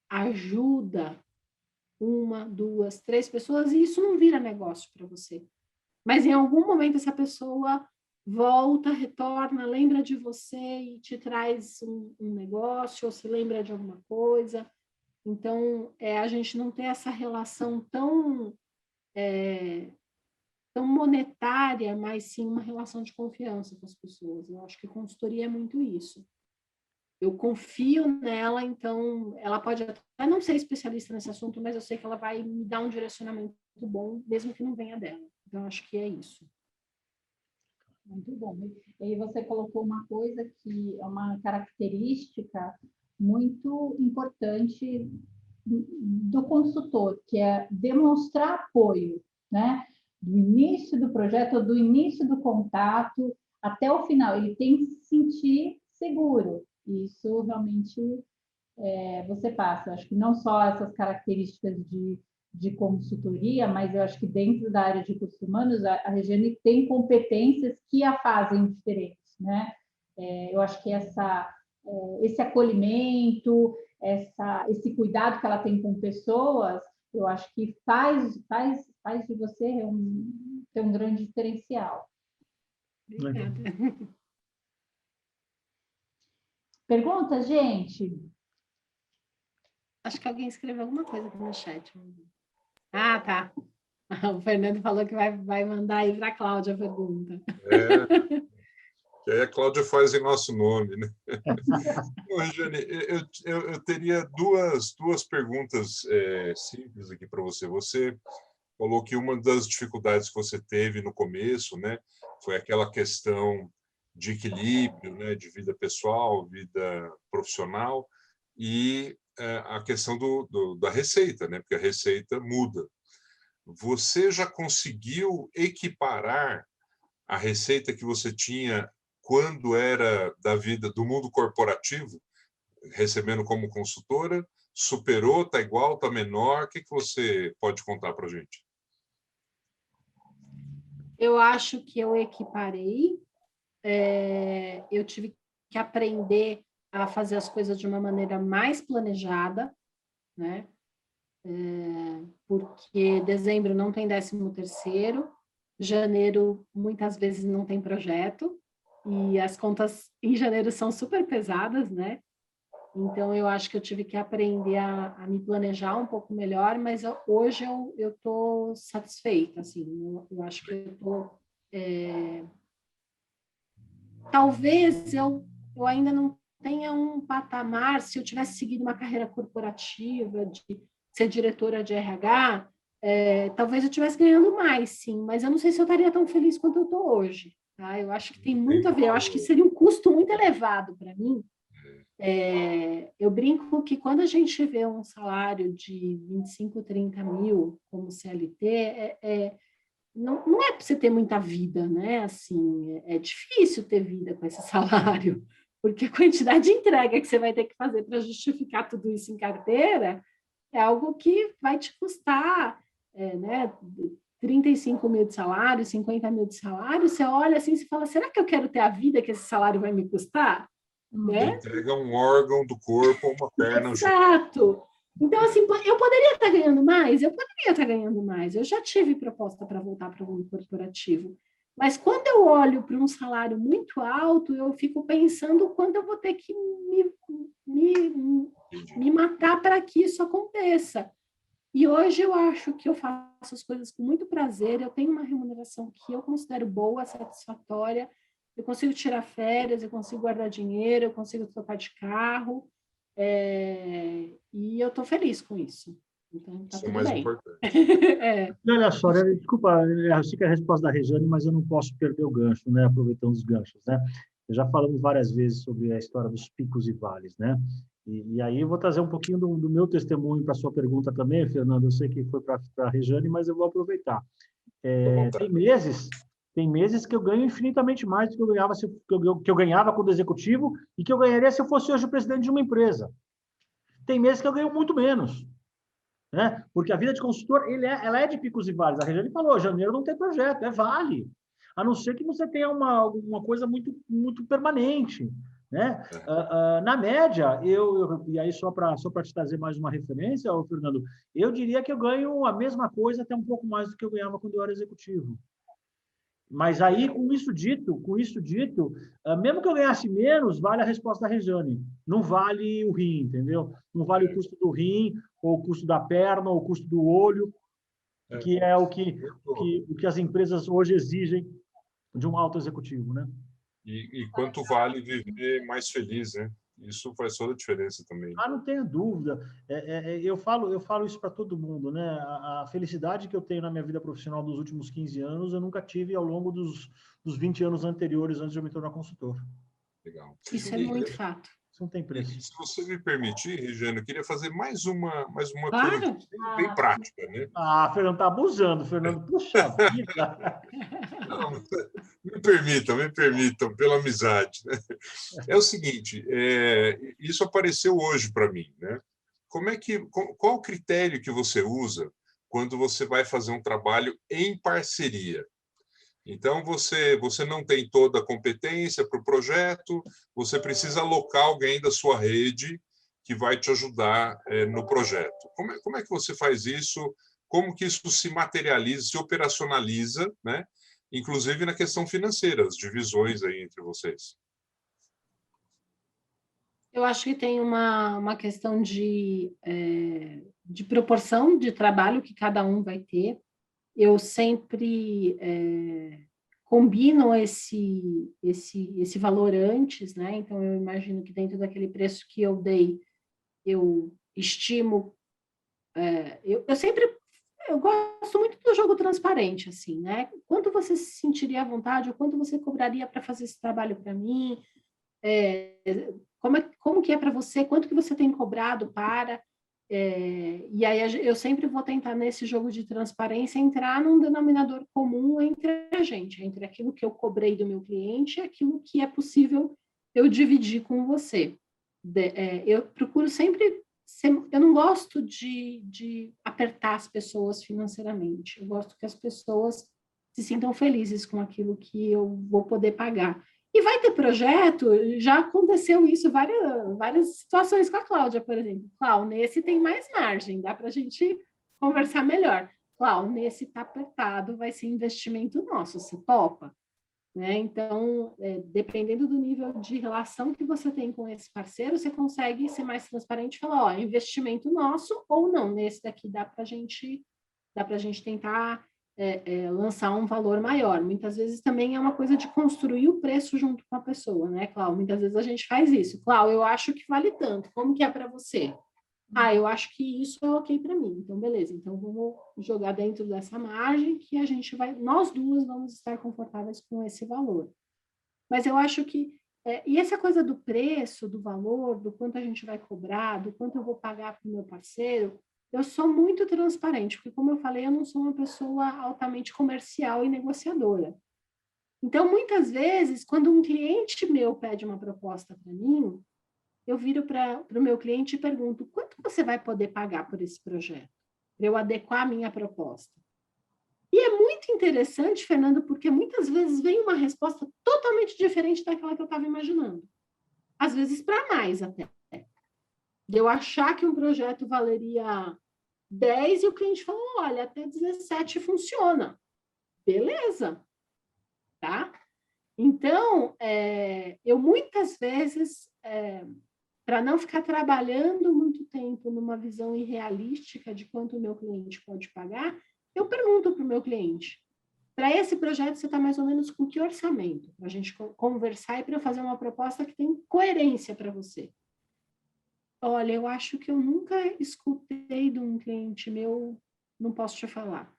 Speaker 3: ajuda 1, 2, 3 pessoas e isso não vira negócio para você. Mas em algum momento essa pessoa volta, retorna, lembra de você e te traz um negócio, ou se lembra de alguma coisa. Então, a gente não tem essa relação tão monetária, mas sim uma relação de confiança com as pessoas. Eu acho que consultoria é muito isso. Eu confio nela, então ela pode até não ser especialista nesse assunto, mas eu sei que ela vai me dar um direcionamento bom, mesmo que não venha dela. Então, acho que é isso.
Speaker 2: Muito bom. E aí você colocou uma coisa que é uma característica muito importante do consultor, que é demonstrar apoio, né? Do início do projeto, do início do contato até o final. Ele tem que se sentir seguro. Isso realmente você passa. Acho que não só essas características de consultoria, mas eu acho que dentro da área de recursos humanos, a Regiane tem competências que a fazem diferente, né? Eu acho que esse acolhimento, esse cuidado que ela tem com pessoas, eu acho que faz de você ter um grande diferencial.
Speaker 3: Obrigada.
Speaker 2: Pergunta, gente?
Speaker 3: Acho que alguém escreveu alguma coisa aqui no chat. Ah, tá. O Fernando falou que vai mandar aí para a Cláudia a pergunta.
Speaker 5: Que aí a Cláudia faz em nosso nome, né? Bom, Regiane, eu teria duas perguntas simples aqui para você. Você falou que uma das dificuldades que você teve no começo, né, foi aquela questão de equilíbrio, né, de vida pessoal, vida profissional, e a questão da receita, né, porque a receita muda. Você já conseguiu equiparar a receita que você tinha quando era da vida do mundo corporativo, recebendo como consultora? Superou, está igual, está menor? O que você pode contar para a gente?
Speaker 3: Eu acho que eu equiparei, eu tive que aprender a fazer as coisas de uma maneira mais planejada, né? Porque dezembro não tem 13º, janeiro muitas vezes não tem projeto, e as contas em janeiro são super pesadas, né? Então, eu acho que eu tive que aprender a me planejar um pouco melhor, mas hoje eu estou satisfeita, assim, eu acho que eu estou... talvez eu ainda não tenha um patamar, se eu tivesse seguido uma carreira corporativa, de ser diretora de RH, talvez eu estivesse ganhando mais, sim, mas eu não sei se eu estaria tão feliz quanto eu estou hoje. Tá? Eu acho que tem muito a ver, eu acho que seria um custo muito elevado para mim. Eu brinco que quando a gente vê um salário de 25, 30 mil como CLT, não é para você ter muita vida, né? Assim, é difícil ter vida com esse salário, porque a quantidade de entrega que você vai ter que fazer para justificar tudo isso em carteira é algo que vai te custar, né? 35 mil de salário, 50 mil de salário, você olha assim e fala, será que eu quero ter a vida que esse salário vai me custar? Né?
Speaker 5: Entrega um órgão do corpo, uma perna.
Speaker 3: Exato. Então, assim, eu poderia estar ganhando mais? Eu poderia estar ganhando mais. Eu já tive proposta para voltar para o mundo corporativo. Mas quando eu olho para um salário muito alto, eu fico pensando quando eu vou ter que me matar para que isso aconteça. E hoje eu acho que eu faço as coisas com muito prazer, eu tenho uma remuneração que eu considero boa, satisfatória, eu consigo tirar férias, eu consigo guardar dinheiro, eu consigo trocar de carro, e eu estou feliz com isso. Então, tá
Speaker 5: Isso é o
Speaker 3: tudo
Speaker 5: mais
Speaker 3: bem.
Speaker 5: importante.
Speaker 1: Olha só, né, desculpa, eu sei que é a resposta da Regiane, mas eu não posso perder o gancho, né, aproveitando os ganchos, né? Já falamos várias vezes sobre a história dos picos e vales, né? E aí eu vou trazer um pouquinho do meu testemunho para a sua pergunta também, Fernando. Eu sei que foi para a Regiane, mas eu vou aproveitar. Tem meses que eu ganho infinitamente mais do que eu ganhava, que eu ganhava quando executivo e que eu ganharia se eu fosse hoje o presidente de uma empresa. Tem meses que eu ganho muito menos, né? Porque a vida de consultor, ela é de picos e vales. A Regiane falou, janeiro não tem projeto, é vale. A não ser que você tenha uma coisa muito, muito permanente, né? Na média, e aí só para te trazer mais uma referência, Fernando, eu diria que eu ganho a mesma coisa, até um pouco mais do que eu ganhava quando eu era executivo. Mas aí, com isso dito, mesmo que eu ganhasse menos, vale a resposta da Regiane. Não vale o rim, entendeu? Não vale o custo do rim, ou o custo da perna, ou o custo do olho, que é o que as empresas hoje exigem de um alto executivo, né?
Speaker 5: E quanto vale viver mais feliz, né? Isso faz toda a diferença também.
Speaker 1: Não tenha dúvida. Eu falo isso para todo mundo, né? A felicidade que eu tenho na minha vida profissional dos últimos 15 anos, eu nunca tive ao longo dos 20 anos anteriores, antes de eu me tornar consultor.
Speaker 5: Legal.
Speaker 3: Isso é muito fato.
Speaker 1: Isso não tem preço.
Speaker 5: E se você me permitir, Regiane, eu queria fazer mais uma
Speaker 3: Claro.
Speaker 5: pergunta bem prática, né?
Speaker 1: Fernando, tá abusando, Fernando. Puxa vida!
Speaker 5: Não, me permitam, pela amizade. Né? É o seguinte, isso apareceu hoje para mim, né? Qual o critério que você usa quando você vai fazer um trabalho em parceria? Então, você não tem toda a competência para o projeto, você precisa alocar alguém da sua rede que vai te ajudar no projeto. Como é que você faz isso? Como que isso se materializa, se operacionaliza, né? Inclusive na questão financeira, as divisões aí entre vocês?
Speaker 3: Eu acho que tem uma questão de proporção de trabalho que cada um vai ter. Eu sempre combinam esse valor antes, né? Então, eu imagino que dentro daquele preço que eu dei, eu estimo... eu gosto muito do jogo transparente, assim, né? Quanto você se sentiria à vontade, ou quanto você cobraria para fazer esse trabalho para mim? Como que é para você? Quanto que você tem cobrado para... e aí eu sempre vou tentar, nesse jogo de transparência, entrar num denominador comum entre a gente, entre aquilo que eu cobrei do meu cliente e aquilo que é possível eu dividir com você. Eu procuro sempre... eu não gosto de apertar as pessoas financeiramente. Eu gosto que as pessoas se sintam felizes com aquilo que eu vou poder pagar. E vai ter projeto, já aconteceu isso, várias situações com a Cláudia, por exemplo. Cláudia, nesse tem mais margem, dá para a gente conversar melhor. Cláudia, nesse está apertado, vai ser investimento nosso, você topa? Né? Então, dependendo do nível de relação que você tem com esse parceiro, você consegue ser mais transparente e falar, ó, investimento nosso ou não, nesse daqui dá para a gente tentar lançar um valor maior. Muitas vezes também é uma coisa de construir o preço junto com a pessoa, né, Cláudia? Muitas vezes a gente faz isso. Cláudia, eu acho que vale tanto, como que é para você? Eu acho que isso é ok para mim. Então, beleza. Então, vamos jogar dentro dessa margem que a gente nós duas vamos estar confortáveis com esse valor. Mas eu acho que... e essa coisa do preço, do valor, do quanto a gente vai cobrar, do quanto eu vou pagar para o meu parceiro, eu sou muito transparente, porque, como eu falei, eu não sou uma pessoa altamente comercial e negociadora. Então, muitas vezes, quando um cliente meu pede uma proposta para mim, eu viro para o meu cliente e pergunto, quanto você vai poder pagar por esse projeto? Para eu adequar a minha proposta. E é muito interessante, Fernando, porque muitas vezes vem uma resposta totalmente diferente daquela que eu estava imaginando. Às vezes para mais até. De eu achar que um projeto valeria 10 e o cliente falou, olha, até 17 funciona. Beleza. Tá? Então, eu muitas vezes... para não ficar trabalhando muito tempo numa visão irrealística de quanto o meu cliente pode pagar, eu pergunto para o meu cliente, para esse projeto você está mais ou menos com que orçamento? Para a gente conversar e para eu fazer uma proposta que tem coerência para você. Olha, eu acho que eu nunca escutei de um cliente meu, não posso te falar.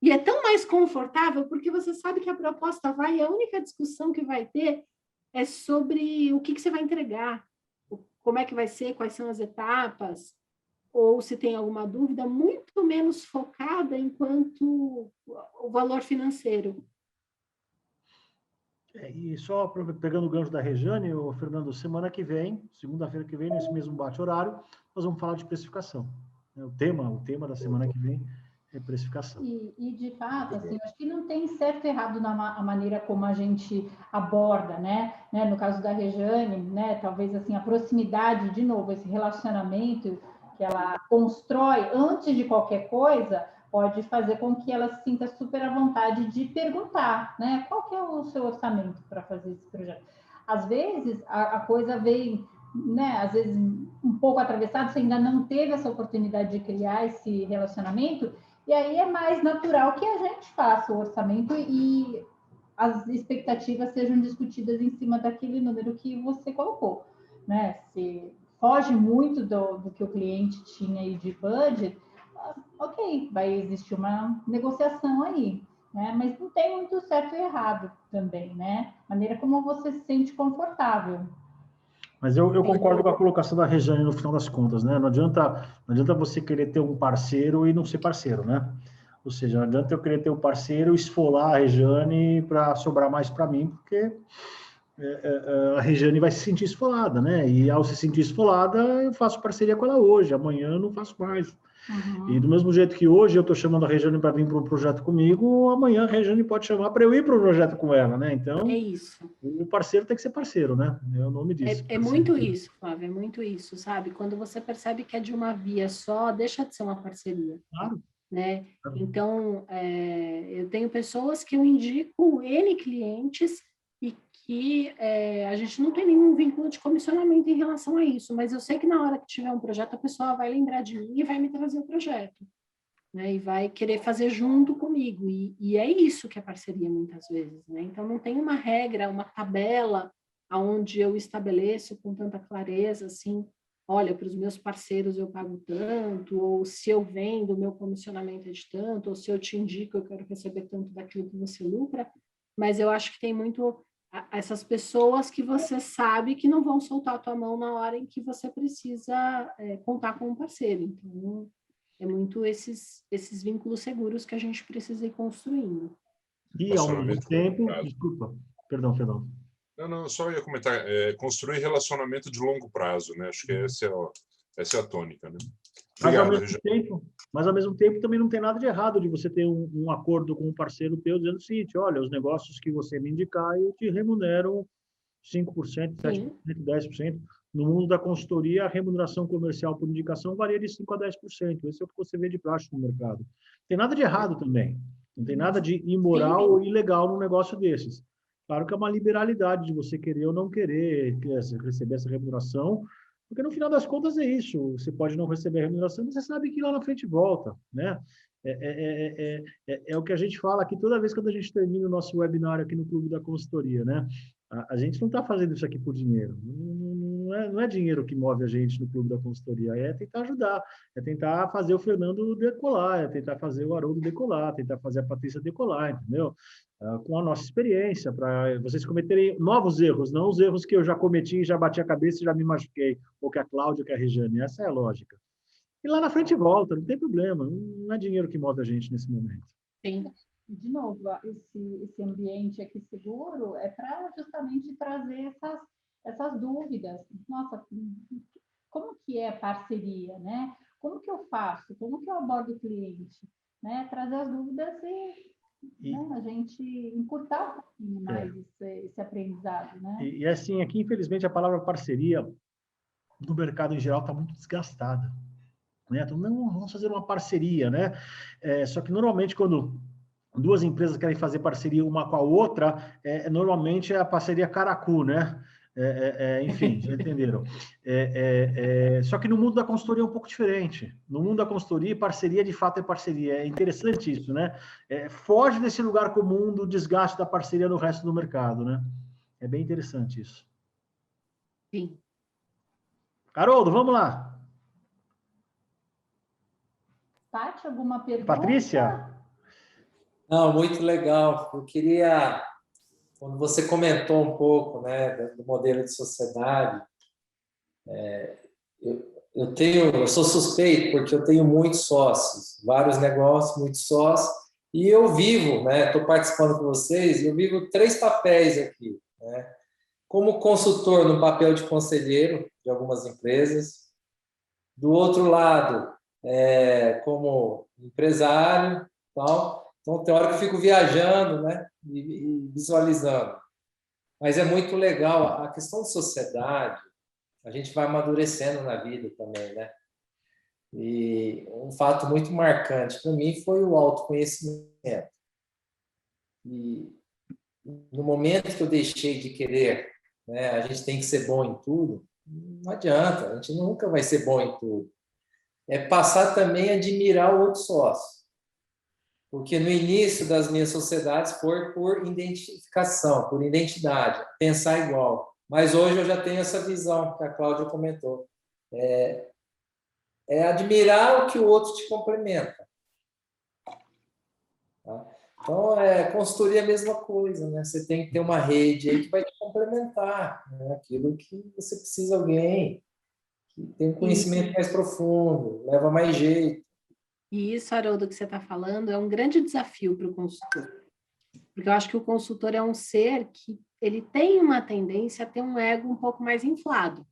Speaker 3: E é tão mais confortável porque você sabe que a proposta vai, a única discussão que vai ter é sobre o que você vai entregar, como é que vai ser, quais são as etapas, ou se tem alguma dúvida, muito menos focada enquanto o valor financeiro.
Speaker 1: E só pegando o gancho da Rejane, Fernando, semana que vem, segunda-feira que vem, nesse mesmo bate-horário, nós vamos falar de precificação. O tema da semana que vem é precificação.
Speaker 2: E de fato, assim, acho que não tem certo e errado na maneira como a gente aborda, né? No caso da Rejane, né? Talvez assim a proximidade, de novo, esse relacionamento que ela constrói antes de qualquer coisa, pode fazer com que ela se sinta super à vontade de perguntar, né? Qual que é o seu orçamento para fazer esse projeto? Às vezes a coisa vem, né? Às vezes um pouco atravessada, você ainda não teve essa oportunidade de criar esse relacionamento. E aí é mais natural que a gente faça o orçamento e as expectativas sejam discutidas em cima daquele número que você colocou, né? Se foge muito do que o cliente tinha aí de budget, ok, vai existir uma negociação aí, né? Mas não tem muito certo e errado também, né? Maneira como você se sente confortável.
Speaker 1: Mas eu concordo com a colocação da Rejane no final das contas, né? Não adianta você querer ter um parceiro e não ser parceiro, né? Ou seja, não adianta eu querer ter um parceiro e esfolar a Rejane para sobrar mais para mim, porque a Rejane vai se sentir esfolada, né? E ao se sentir esfolada, eu faço parceria com ela hoje, amanhã eu não faço mais. Uhum. E do mesmo jeito que hoje eu estou chamando a Rejane para vir para um projeto comigo, amanhã a Rejane pode chamar para eu ir para um projeto com ela, né? Então,
Speaker 3: é isso.
Speaker 1: O parceiro tem que ser parceiro, né? É o nome disso.
Speaker 3: É muito isso, Flávio, é muito isso, sabe? Quando você percebe que é de uma via só, deixa de ser uma parceria.
Speaker 1: Claro.
Speaker 3: Né? Então, eu tenho pessoas que eu indico N clientes e que a gente não tem nenhum vínculo de comissionamento em relação a isso, mas eu sei que na hora que tiver um projeto, a pessoa vai lembrar de mim e vai me trazer o projeto. né? E vai querer fazer junto comigo. E é isso que é parceria muitas vezes, né? Então, não tem uma regra, uma tabela onde eu estabeleço com tanta clareza, assim, olha, para os meus parceiros eu pago tanto, ou se eu vendo, o meu comissionamento é de tanto, ou se eu te indico, eu quero receber tanto daquilo que você lucra. Mas eu acho que tem muito essas pessoas que você sabe que não vão soltar a tua mão na hora em que você precisa contar com um parceiro. Então, é muito esses vínculos seguros que a gente precisa ir construindo.
Speaker 1: E, ao mesmo tempo... Desculpa, perdão.
Speaker 5: Não, só ia comentar, construir relacionamento de longo prazo, né? Acho que essa é a tônica, né? Obrigado,
Speaker 1: mas, ao mesmo tempo, também não tem nada de errado de você ter um acordo com um parceiro teu dizendo o seguinte, olha, os negócios que você me indicar, eu te remunero 5%, 7%, 10%. No mundo da consultoria, a remuneração comercial por indicação varia de 5% a 10%. Esse é o que você vê de prática no mercado. Não tem nada de errado também. Não tem nada de imoral ou ilegal num negócio desses. Claro que é uma liberalidade de você querer ou não querer receber essa remuneração, porque no final das contas é isso. Você pode não receber a remuneração, mas você sabe que lá na frente volta, né? É o que a gente fala aqui toda vez quando a gente termina o nosso webinário aqui no Clube da Consultoria, né? A gente não está fazendo isso aqui por dinheiro. Não é dinheiro que move a gente no Clube da Consultoria, é tentar ajudar, é tentar fazer o Fernando decolar, é tentar fazer o Haroldo decolar, tentar fazer a Patrícia decolar, entendeu? Com a nossa experiência, para vocês cometerem novos erros, não os erros que eu já cometi, já bati a cabeça e já me machuquei, ou que a Cláudia, ou que a Regiane. Essa é a lógica. E lá na frente volta, não tem problema, não é dinheiro que move a gente nesse momento.
Speaker 3: Sim.
Speaker 2: De novo, esse ambiente aqui seguro é para justamente trazer essas dúvidas. Nossa, como que é a parceria, né? Como que eu faço? Como que eu abordo o cliente? Né? Trazer as dúvidas e né, a gente encurtar um pouquinho mais esse aprendizado, né?
Speaker 1: E assim, aqui, infelizmente, a palavra parceria no mercado em geral está muito desgastada. Né? Então, não, vamos fazer uma parceria, né? Só que, normalmente, quando duas empresas querem fazer parceria uma com a outra, normalmente é a parceria caracu, né? Enfim, já entenderam. Só que no mundo da consultoria é um pouco diferente. No mundo da consultoria, parceria de fato é parceria. É interessante isso, né? Foge desse lugar comum do desgaste da parceria no resto do mercado, né? É bem interessante isso.
Speaker 3: Sim.
Speaker 1: Haroldo, vamos lá.
Speaker 2: Tati, alguma pergunta?
Speaker 1: Patrícia?
Speaker 4: Não, muito legal. Eu queria, quando você comentou um pouco, né, do modelo de sociedade, eu sou suspeito porque eu tenho muitos sócios, vários negócios, muitos sócios, e eu vivo, né, estou participando com vocês, eu vivo 3 papéis aqui, né? Como consultor no papel de conselheiro de algumas empresas, do outro lado, como empresário, tal. Então, tem hora que eu fico viajando, né, e visualizando. Mas é muito legal. A questão de sociedade, a gente vai amadurecendo na vida também, né? E um fato muito marcante para mim foi o autoconhecimento. E no momento que eu deixei de querer, né, a gente tem que ser bom em tudo, não adianta, a gente nunca vai ser bom em tudo. É passar também a admirar o outro sócio. Porque no início das minhas sociedades foi por identificação, por identidade, pensar igual. Mas hoje eu já tenho essa visão que a Cláudia comentou. É admirar o que o outro te complementa. Tá? Então, consultoria é a mesma coisa, né? Você tem que ter uma rede aí que vai te complementar, né? Aquilo que você precisa de alguém que tem um conhecimento mais profundo, leva mais jeito.
Speaker 3: E isso, Haroldo, que você está falando, é um grande desafio para o consultor. Porque eu acho que o consultor é um ser que ele tem uma tendência a ter um ego um pouco mais inflado.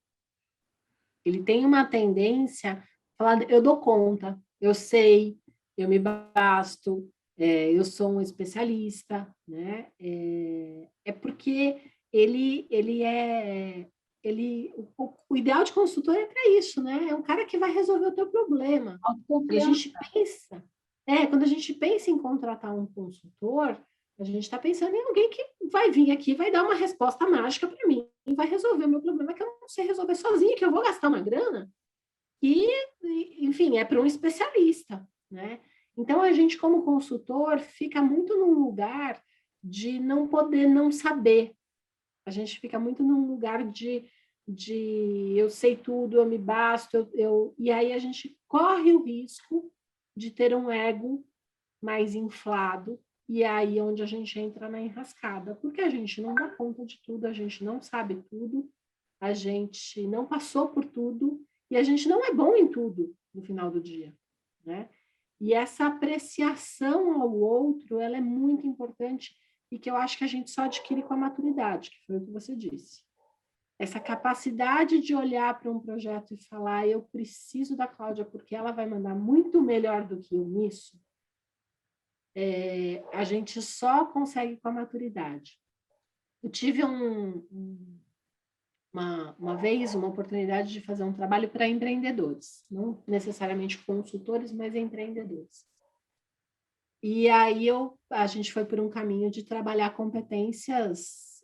Speaker 3: Ele tem uma tendência a falar, eu dou conta, eu sei, eu me basto, eu sou um especialista, né? Porque o ideal de consultor é para isso, né? É um cara que vai resolver o teu problema. Quando a gente pensa em contratar um consultor, a gente está pensando em alguém que vai vir aqui, vai dar uma resposta mágica para mim, e vai resolver o meu problema que eu não sei resolver sozinha, que eu vou gastar uma grana. E, enfim, é para um especialista, né? Então, a gente, como consultor, fica muito num lugar de não poder não saber. A gente fica muito num lugar de eu sei tudo, eu me basto, e aí a gente corre o risco de ter um ego mais inflado, e aí é onde a gente entra na enrascada, porque a gente não dá conta de tudo, a gente não sabe tudo, a gente não passou por tudo, e a gente não é bom em tudo no final do dia, né? E essa apreciação ao outro, ela é muito importante e que eu acho que a gente só adquire com a maturidade, que foi o que você disse. Essa capacidade de olhar para um projeto e falar, eu preciso da Cláudia porque ela vai mandar muito melhor do que eu nisso, a gente só consegue com a maturidade. Eu tive uma vez uma oportunidade de fazer um trabalho para empreendedores, não necessariamente consultores, mas empreendedores. E aí a gente foi por um caminho de trabalhar competências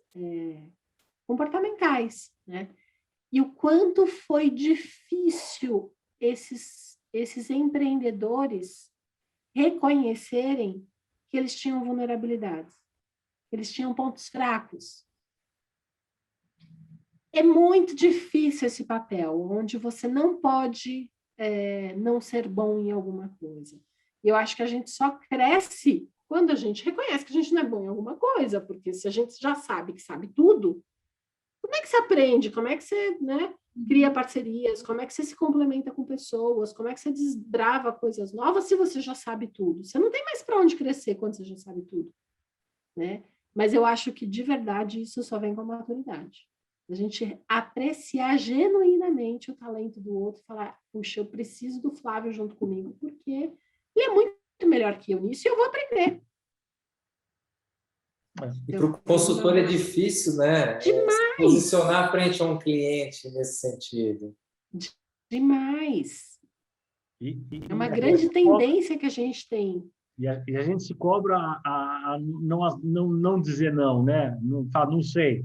Speaker 3: comportamentais, né? E o quanto foi difícil esses empreendedores reconhecerem que eles tinham vulnerabilidades, que eles tinham pontos fracos. É muito difícil esse papel, onde você não pode não ser bom em alguma coisa. E eu acho que a gente só cresce quando a gente reconhece que a gente não é bom em alguma coisa, porque se a gente já sabe que sabe tudo, como é que você aprende? Como é que você, né, cria parcerias? Como é que você se complementa com pessoas? Como é que você desbrava coisas novas se você já sabe tudo? Você não tem mais para onde crescer quando você já sabe tudo, né? Mas eu acho que, de verdade, isso só vem com a maturidade. A gente apreciar genuinamente o talento do outro e falar, puxa, eu preciso do Flávio junto comigo, porque ele é muito melhor que eu nisso e eu vou aprender.
Speaker 4: E para o consultor é difícil, né? Se posicionar frente a um cliente nesse sentido.
Speaker 3: Demais. É uma grande tendência que a gente tem.
Speaker 1: E a gente se cobra a não dizer não, né? Não, fala, não sei.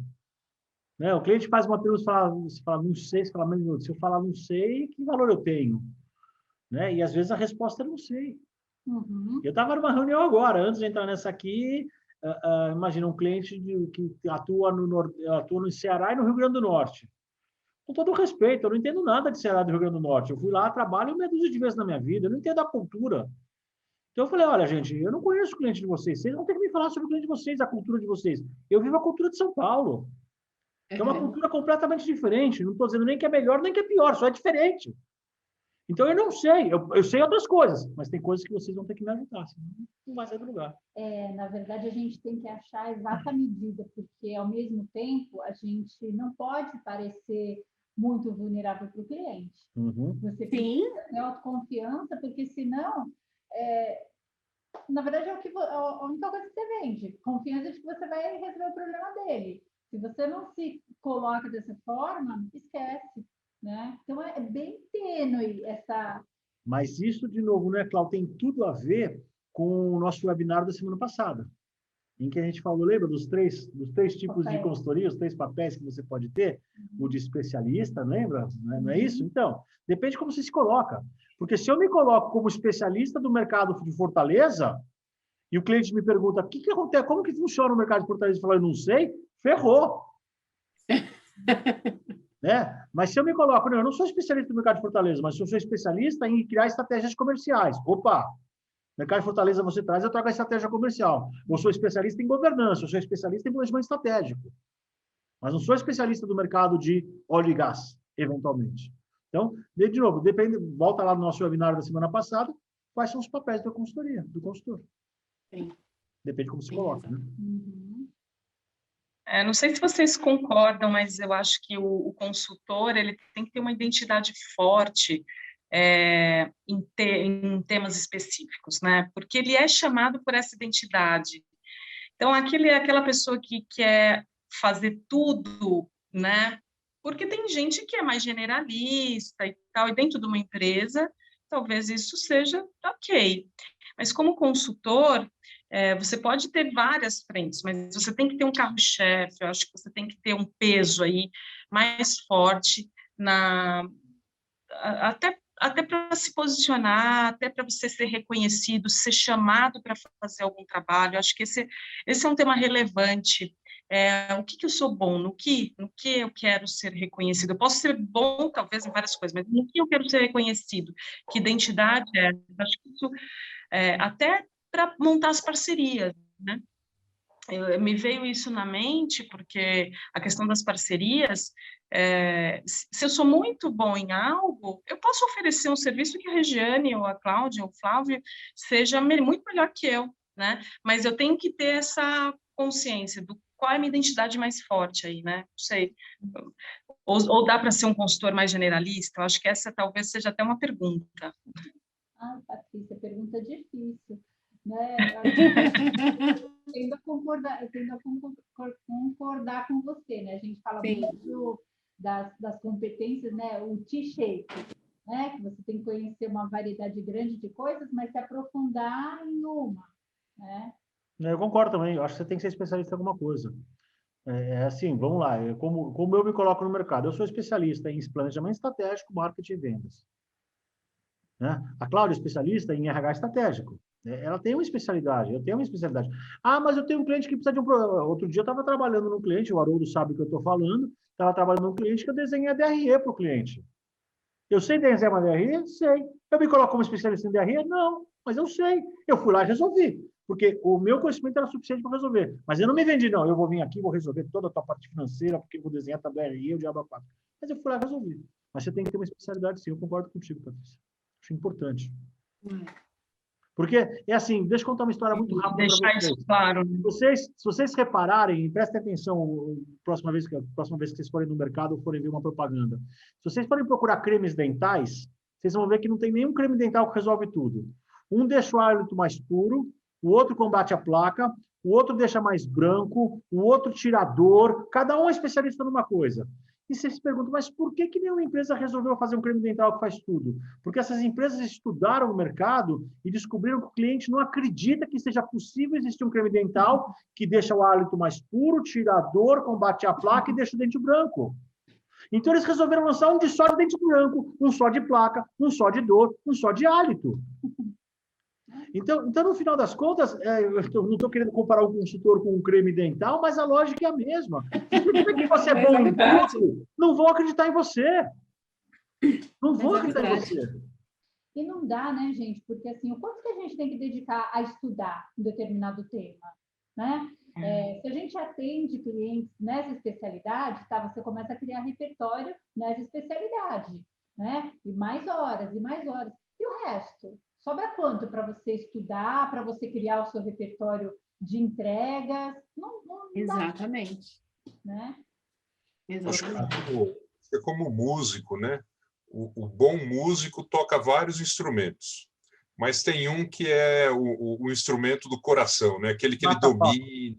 Speaker 1: Né? O cliente faz uma pergunta, você fala, não sei, você fala, mas se eu falar não sei, que valor eu tenho? Né? E às vezes a resposta é não sei.
Speaker 2: Uhum.
Speaker 1: Eu estava numa reunião agora, antes de entrar nessa aqui, imagina um cliente que atua no Ceará e no Rio Grande do Norte. Com todo o respeito, eu não entendo nada de Ceará e do Rio Grande do Norte. Eu fui lá, trabalho meia dúzia de vezes na minha vida, eu não entendo a cultura. Então eu falei, olha, gente, eu não conheço o cliente de vocês, vocês vão ter que me falar sobre o cliente de vocês, a cultura de vocês. Eu vivo a cultura de São Paulo, que é uma cultura completamente diferente. Não estou dizendo nem que é melhor, nem que é pior, só é diferente. Então, eu não sei, eu sei outras coisas, mas tem coisas que vocês vão ter que me ajudar, senão não vai sair do lugar.
Speaker 2: Na verdade, a gente tem que achar a exata medida, porque, ao mesmo tempo, a gente não pode parecer muito vulnerável para o cliente.
Speaker 1: Uhum.
Speaker 2: Você precisa ter autoconfiança, porque, senão, na verdade, é a única coisa que você vende. Confiança de que você vai resolver o problema dele. Se você não se coloca dessa forma, esquece. Né? Então, é bem tênue essa...
Speaker 1: Mas isso, de novo, né, Cláudio, tem tudo a ver com o nosso webinar da semana passada, em que a gente falou, lembra, dos três tipos de consultoria, os 3 papéis que você pode ter, o de especialista, lembra? Não é isso? Então, depende de como você se coloca. Porque se eu me coloco como especialista do mercado de Fortaleza, e o cliente me pergunta, o que acontece, como que funciona o mercado de Fortaleza? Eu falo, eu não sei, ferrou. Né? Mas se eu me coloco, eu não sou especialista no mercado de Fortaleza, mas eu sou especialista em criar estratégias comerciais. Opa! Mercado de Fortaleza você traz, eu trago a estratégia comercial. Eu sou especialista em governança, eu sou especialista em planejamento estratégico. Mas não sou especialista do mercado de óleo e gás, eventualmente. Então, de novo, depende, volta lá no nosso webinar da semana passada, quais são os papéis da consultoria, do consultor.
Speaker 3: Sim.
Speaker 1: Depende de como se coloca, né?
Speaker 6: Não sei se vocês concordam, mas eu acho que o consultor ele tem que ter uma identidade forte em temas específicos, né? Porque ele é chamado por essa identidade. Então, aquela pessoa que quer fazer tudo, né? Porque tem gente que é mais generalista e tal, e dentro de uma empresa, talvez isso seja ok. Mas como consultor, você pode ter várias frentes, mas você tem que ter um carro-chefe, eu acho que você tem que ter um peso aí mais forte, até até para se posicionar, até para você ser reconhecido, ser chamado para fazer algum trabalho. Acho que esse é um tema relevante. O que eu sou bom, no que eu quero ser reconhecido. Eu posso ser bom, talvez, em várias coisas, mas no que eu quero ser reconhecido? Que identidade é? Acho que isso, até para montar as parcerias, né? Me veio isso na mente, porque a questão das parcerias, se eu sou muito bom em algo, eu posso oferecer um serviço que a Regiane, ou a Cláudia, ou o Flávio, seja muito melhor que eu, né? Mas eu tenho que ter essa consciência do qual é a minha identidade mais forte aí, né? Não sei. Ou dá para ser um consultor mais generalista? Eu acho que essa talvez seja até uma pergunta.
Speaker 2: Patrícia, pergunta difícil, né? Eu tendo a concordar com você, né? A gente fala muito das competências, né? O T-shape, né? Que você tem que conhecer uma variedade grande de coisas, mas se aprofundar em uma, né?
Speaker 1: Eu concordo também. Eu acho que você tem que ser especialista em alguma coisa. Assim, vamos lá. Como eu me coloco no mercado? Eu sou especialista em planejamento estratégico, marketing e vendas. Né? A Cláudia é especialista em RH estratégico. Ela tem uma especialidade, eu tenho uma especialidade. Mas eu tenho um cliente que precisa de um... Outro dia eu estava trabalhando num cliente, o Haroldo sabe o que eu estou falando, estava trabalhando num cliente que eu desenhei a DRE para o cliente. Eu sei desenhar uma DRE? Sei. Eu me coloco como especialista em DRE? Não, mas eu sei. Eu fui lá e resolvi, porque o meu conhecimento era suficiente para resolver. Mas eu não me vendi, não. Eu vou vir aqui, vou resolver toda a tua parte financeira, porque eu vou desenhar a DRE e o diabo 4. Mas eu fui lá e resolvi. Mas você tem que ter uma especialidade, sim. Eu concordo contigo, Patrícia. Acho importante. Porque, assim, deixa eu contar uma história muito rápida para vocês.
Speaker 6: Deixar isso claro.
Speaker 1: Se vocês repararem, prestem atenção próxima vez que vocês forem no mercado ou forem ver uma propaganda. Se vocês forem procurar cremes dentais, vocês vão ver que não tem nenhum creme dental que resolve tudo. Um deixa o hálito mais puro, o outro combate a placa, o outro deixa mais branco, o outro tira a dor. Cada um é especialista numa coisa. E você se pergunta, mas por que nenhuma empresa resolveu fazer um creme dental que faz tudo? Porque essas empresas estudaram o mercado e descobriram que o cliente não acredita que seja possível existir um creme dental que deixa o hálito mais puro, tira a dor, combate a placa e deixa o dente branco. Então, eles resolveram lançar um de só de dente branco, um só de placa, um só de dor, um só de hálito. Então, no final das contas, eu não estou querendo comparar um consultor com um creme dental, mas a lógica é a mesma. Se que você é bom em tudo, não vão acreditar em você. Não vão acreditar em você.
Speaker 2: E não dá, né, gente? Porque, assim, o quanto que a gente tem que dedicar a estudar um determinado tema, né? Se a gente atende clientes nessa especialidade, você começa a criar repertório nessa especialidade, né? E mais horas, e mais horas. E o resto? Sobra quanto para você estudar, para você criar o seu repertório de entregas? Não
Speaker 3: Exatamente.
Speaker 2: Dá, né?
Speaker 3: Exatamente.
Speaker 5: É como músico, né? O bom músico toca vários instrumentos, mas tem um que é o instrumento do coração, né? Aquele que ele domina,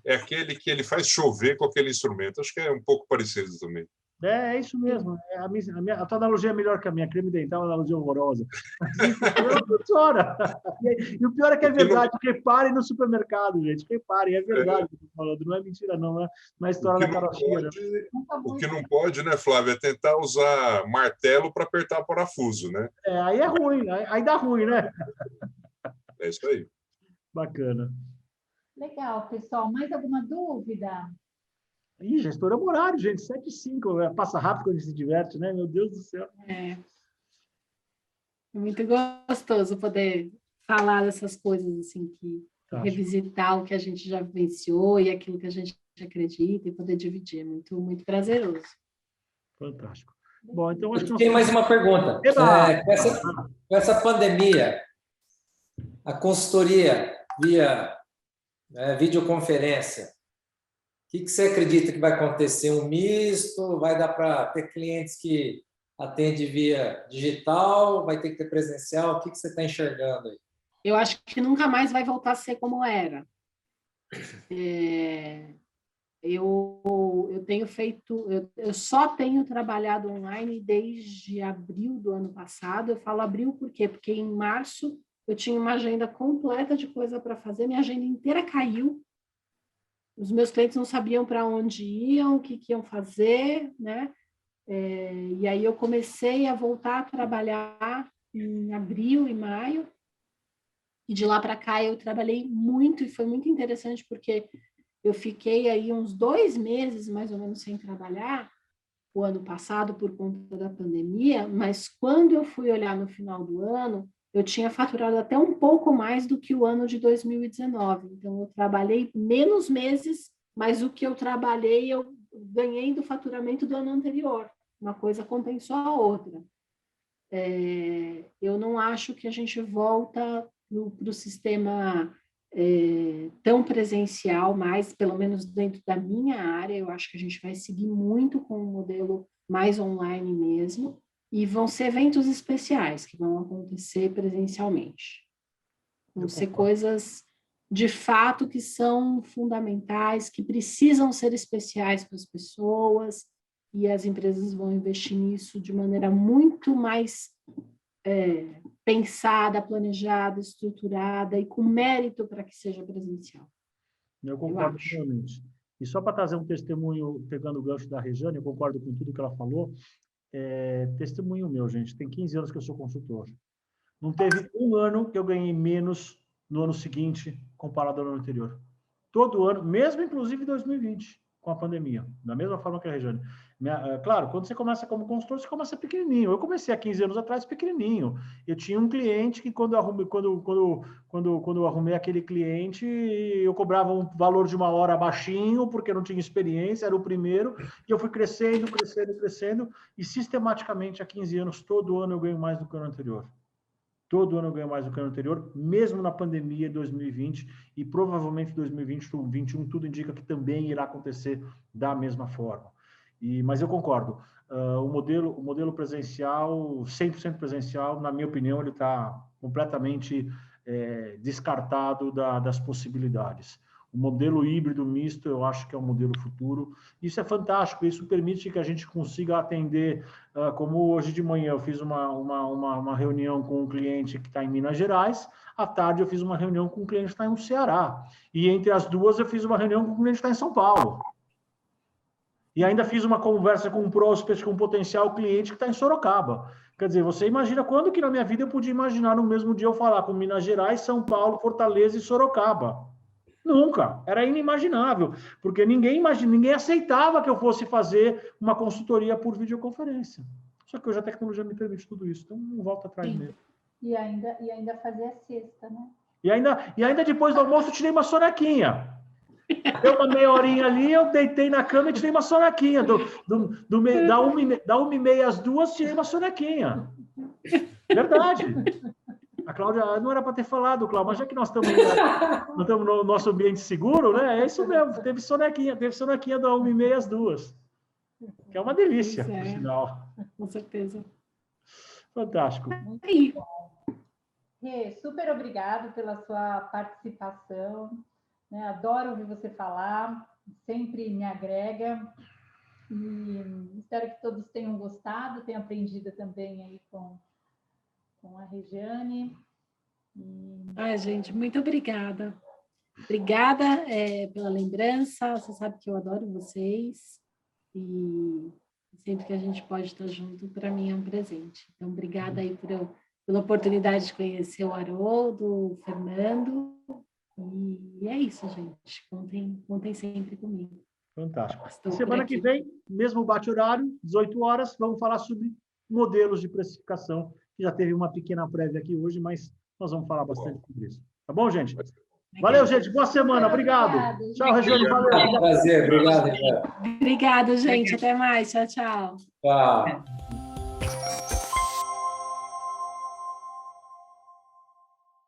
Speaker 5: é aquele que ele faz chover com aquele instrumento. Acho que é um pouco parecido também.
Speaker 1: É isso mesmo. A tua analogia é melhor que a minha. Creme dental é uma analogia horrorosa. Não funciona. E o pior é que é verdade. Reparem no supermercado, gente. Reparem, é verdade. Não é mentira, não. Não é história da carochinha.
Speaker 5: O que não pode, né, Flávia, é tentar usar martelo para apertar parafuso, né?
Speaker 1: Aí é ruim. Aí dá ruim, né?
Speaker 5: É isso aí.
Speaker 1: Bacana.
Speaker 2: Legal, pessoal. Mais alguma dúvida?
Speaker 1: Já estouramos o horário, gente. 7h05. Passa rápido quando a gente se diverte, né? Meu Deus do céu.
Speaker 3: É muito gostoso poder falar dessas coisas, assim, revisitar o que a gente já vivenciou e aquilo que a gente acredita e poder dividir. É muito, muito prazeroso.
Speaker 1: Fantástico. Bom, então acho que
Speaker 4: tem mais uma pergunta. Com essa pandemia, a consultoria via videoconferência, o que você acredita que vai acontecer? Um misto? Vai dar para ter clientes que atendem via digital? Vai ter que ter presencial? O que você está enxergando aí?
Speaker 3: Eu acho que nunca mais vai voltar a ser como era. Eu tenho feito... Eu só tenho trabalhado online desde abril do ano passado. Eu falo abril por quê? Porque em março eu tinha uma agenda completa de coisa para fazer. Minha agenda inteira caiu. Os meus clientes não sabiam para onde iam, o que iam fazer, né? E aí eu comecei a voltar a trabalhar em abril e maio, e de lá para cá eu trabalhei muito, e foi muito interessante, porque eu fiquei aí uns 2 meses, mais ou menos, sem trabalhar, o ano passado, por conta da pandemia, mas quando eu fui olhar no final do ano, eu tinha faturado até um pouco mais do que o ano de 2019. Então, eu trabalhei menos meses, mas o que eu trabalhei, eu ganhei do faturamento do ano anterior. Uma coisa compensou a outra. Eu não acho que a gente volta para o sistema tão presencial, mas pelo menos dentro da minha área, eu acho que a gente vai seguir muito com um modelo mais online mesmo, e vão ser eventos especiais que vão acontecer presencialmente. Vão ser coisas de fato que são fundamentais, que precisam ser especiais para as pessoas, e as empresas vão investir nisso de maneira muito mais pensada, planejada, estruturada e com mérito para que seja presencial.
Speaker 1: Eu concordo totalmente. E só para trazer um testemunho, pegando o gancho da Rejane, eu concordo com tudo que ela falou. Testemunho meu, gente, tem 15 anos que eu sou consultor. Não teve um ano que eu ganhei menos no ano seguinte comparado ao ano anterior. Todo ano, mesmo inclusive em 2020, com a pandemia, da mesma forma que a Rejane. Claro, quando você começa como consultor, você começa pequenininho. Eu comecei há 15 anos atrás pequenininho. Eu tinha um cliente que quando eu arrumei aquele cliente, eu cobrava um valor de 1 hora baixinho, porque eu não tinha experiência, era o primeiro, e eu fui crescendo, e sistematicamente há 15 anos, todo ano eu ganho mais do que o ano anterior. Todo ano eu ganho mais do que o ano anterior, mesmo na pandemia de 2020, e provavelmente 2020, 2021, tudo indica que também irá acontecer da mesma forma. Mas eu concordo, o modelo presencial, 100% presencial, na minha opinião, ele está completamente descartado das possibilidades. O modelo híbrido misto, eu acho que é um modelo futuro. Isso é fantástico, isso permite que a gente consiga atender, como hoje de manhã eu fiz uma reunião com um cliente que está em Minas Gerais, à tarde eu fiz uma reunião com um cliente que está no Ceará, e entre as duas eu fiz uma reunião com um cliente que está em São Paulo. E ainda fiz uma conversa com um prospect, com um potencial cliente que está em Sorocaba. Quer dizer, você imagina quando que na minha vida eu podia imaginar no mesmo dia eu falar com Minas Gerais, São Paulo, Fortaleza e Sorocaba? Nunca, era inimaginável, porque ninguém aceitava que eu fosse fazer uma consultoria por videoconferência. Só que hoje a tecnologia me permite tudo isso, então não volta atrás mesmo.
Speaker 2: E ainda fazer a sexta, né?
Speaker 1: E ainda depois do almoço eu tirei uma sonequinha. Deu uma meia horinha ali, eu deitei na cama e tirei uma sonequinha. Da 1h30 às 2h, tirei uma sonequinha. Verdade. A Cláudia, não era para ter falado, Cláudia, mas já que nós estamos no nosso ambiente seguro, né? É isso mesmo, teve sonequinha da 1h30 às 2h. Que é uma delícia, por sinal.
Speaker 3: Com certeza.
Speaker 1: Fantástico.
Speaker 2: Aí. Rê, super obrigado pela sua participação. Né? Adoro ouvir você falar, sempre me agrega. E espero que todos tenham gostado, tenham aprendido também aí com a Rejane.
Speaker 3: Ai, gente, muito obrigada. Obrigada pela lembrança. Você sabe que eu adoro vocês. E sempre que a gente pode estar junto, para mim é um presente. Então, obrigada aí pela oportunidade de conhecer o Haroldo, o Fernando. E é isso, gente. Contem sempre comigo.
Speaker 1: Fantástico. Semana que vem, mesmo bate-horário, 18 horas, vamos falar sobre modelos de precificação, que já teve uma pequena prévia aqui hoje, mas nós vamos falar bastante sobre isso. Tá bom, gente? Valeu, gente. Boa semana. Obrigado. Tchau, Rejane. Valeu.
Speaker 4: Prazer. Obrigado, Rejane.
Speaker 3: Obrigada, gente. Até mais. Tchau, tchau.
Speaker 4: Tchau.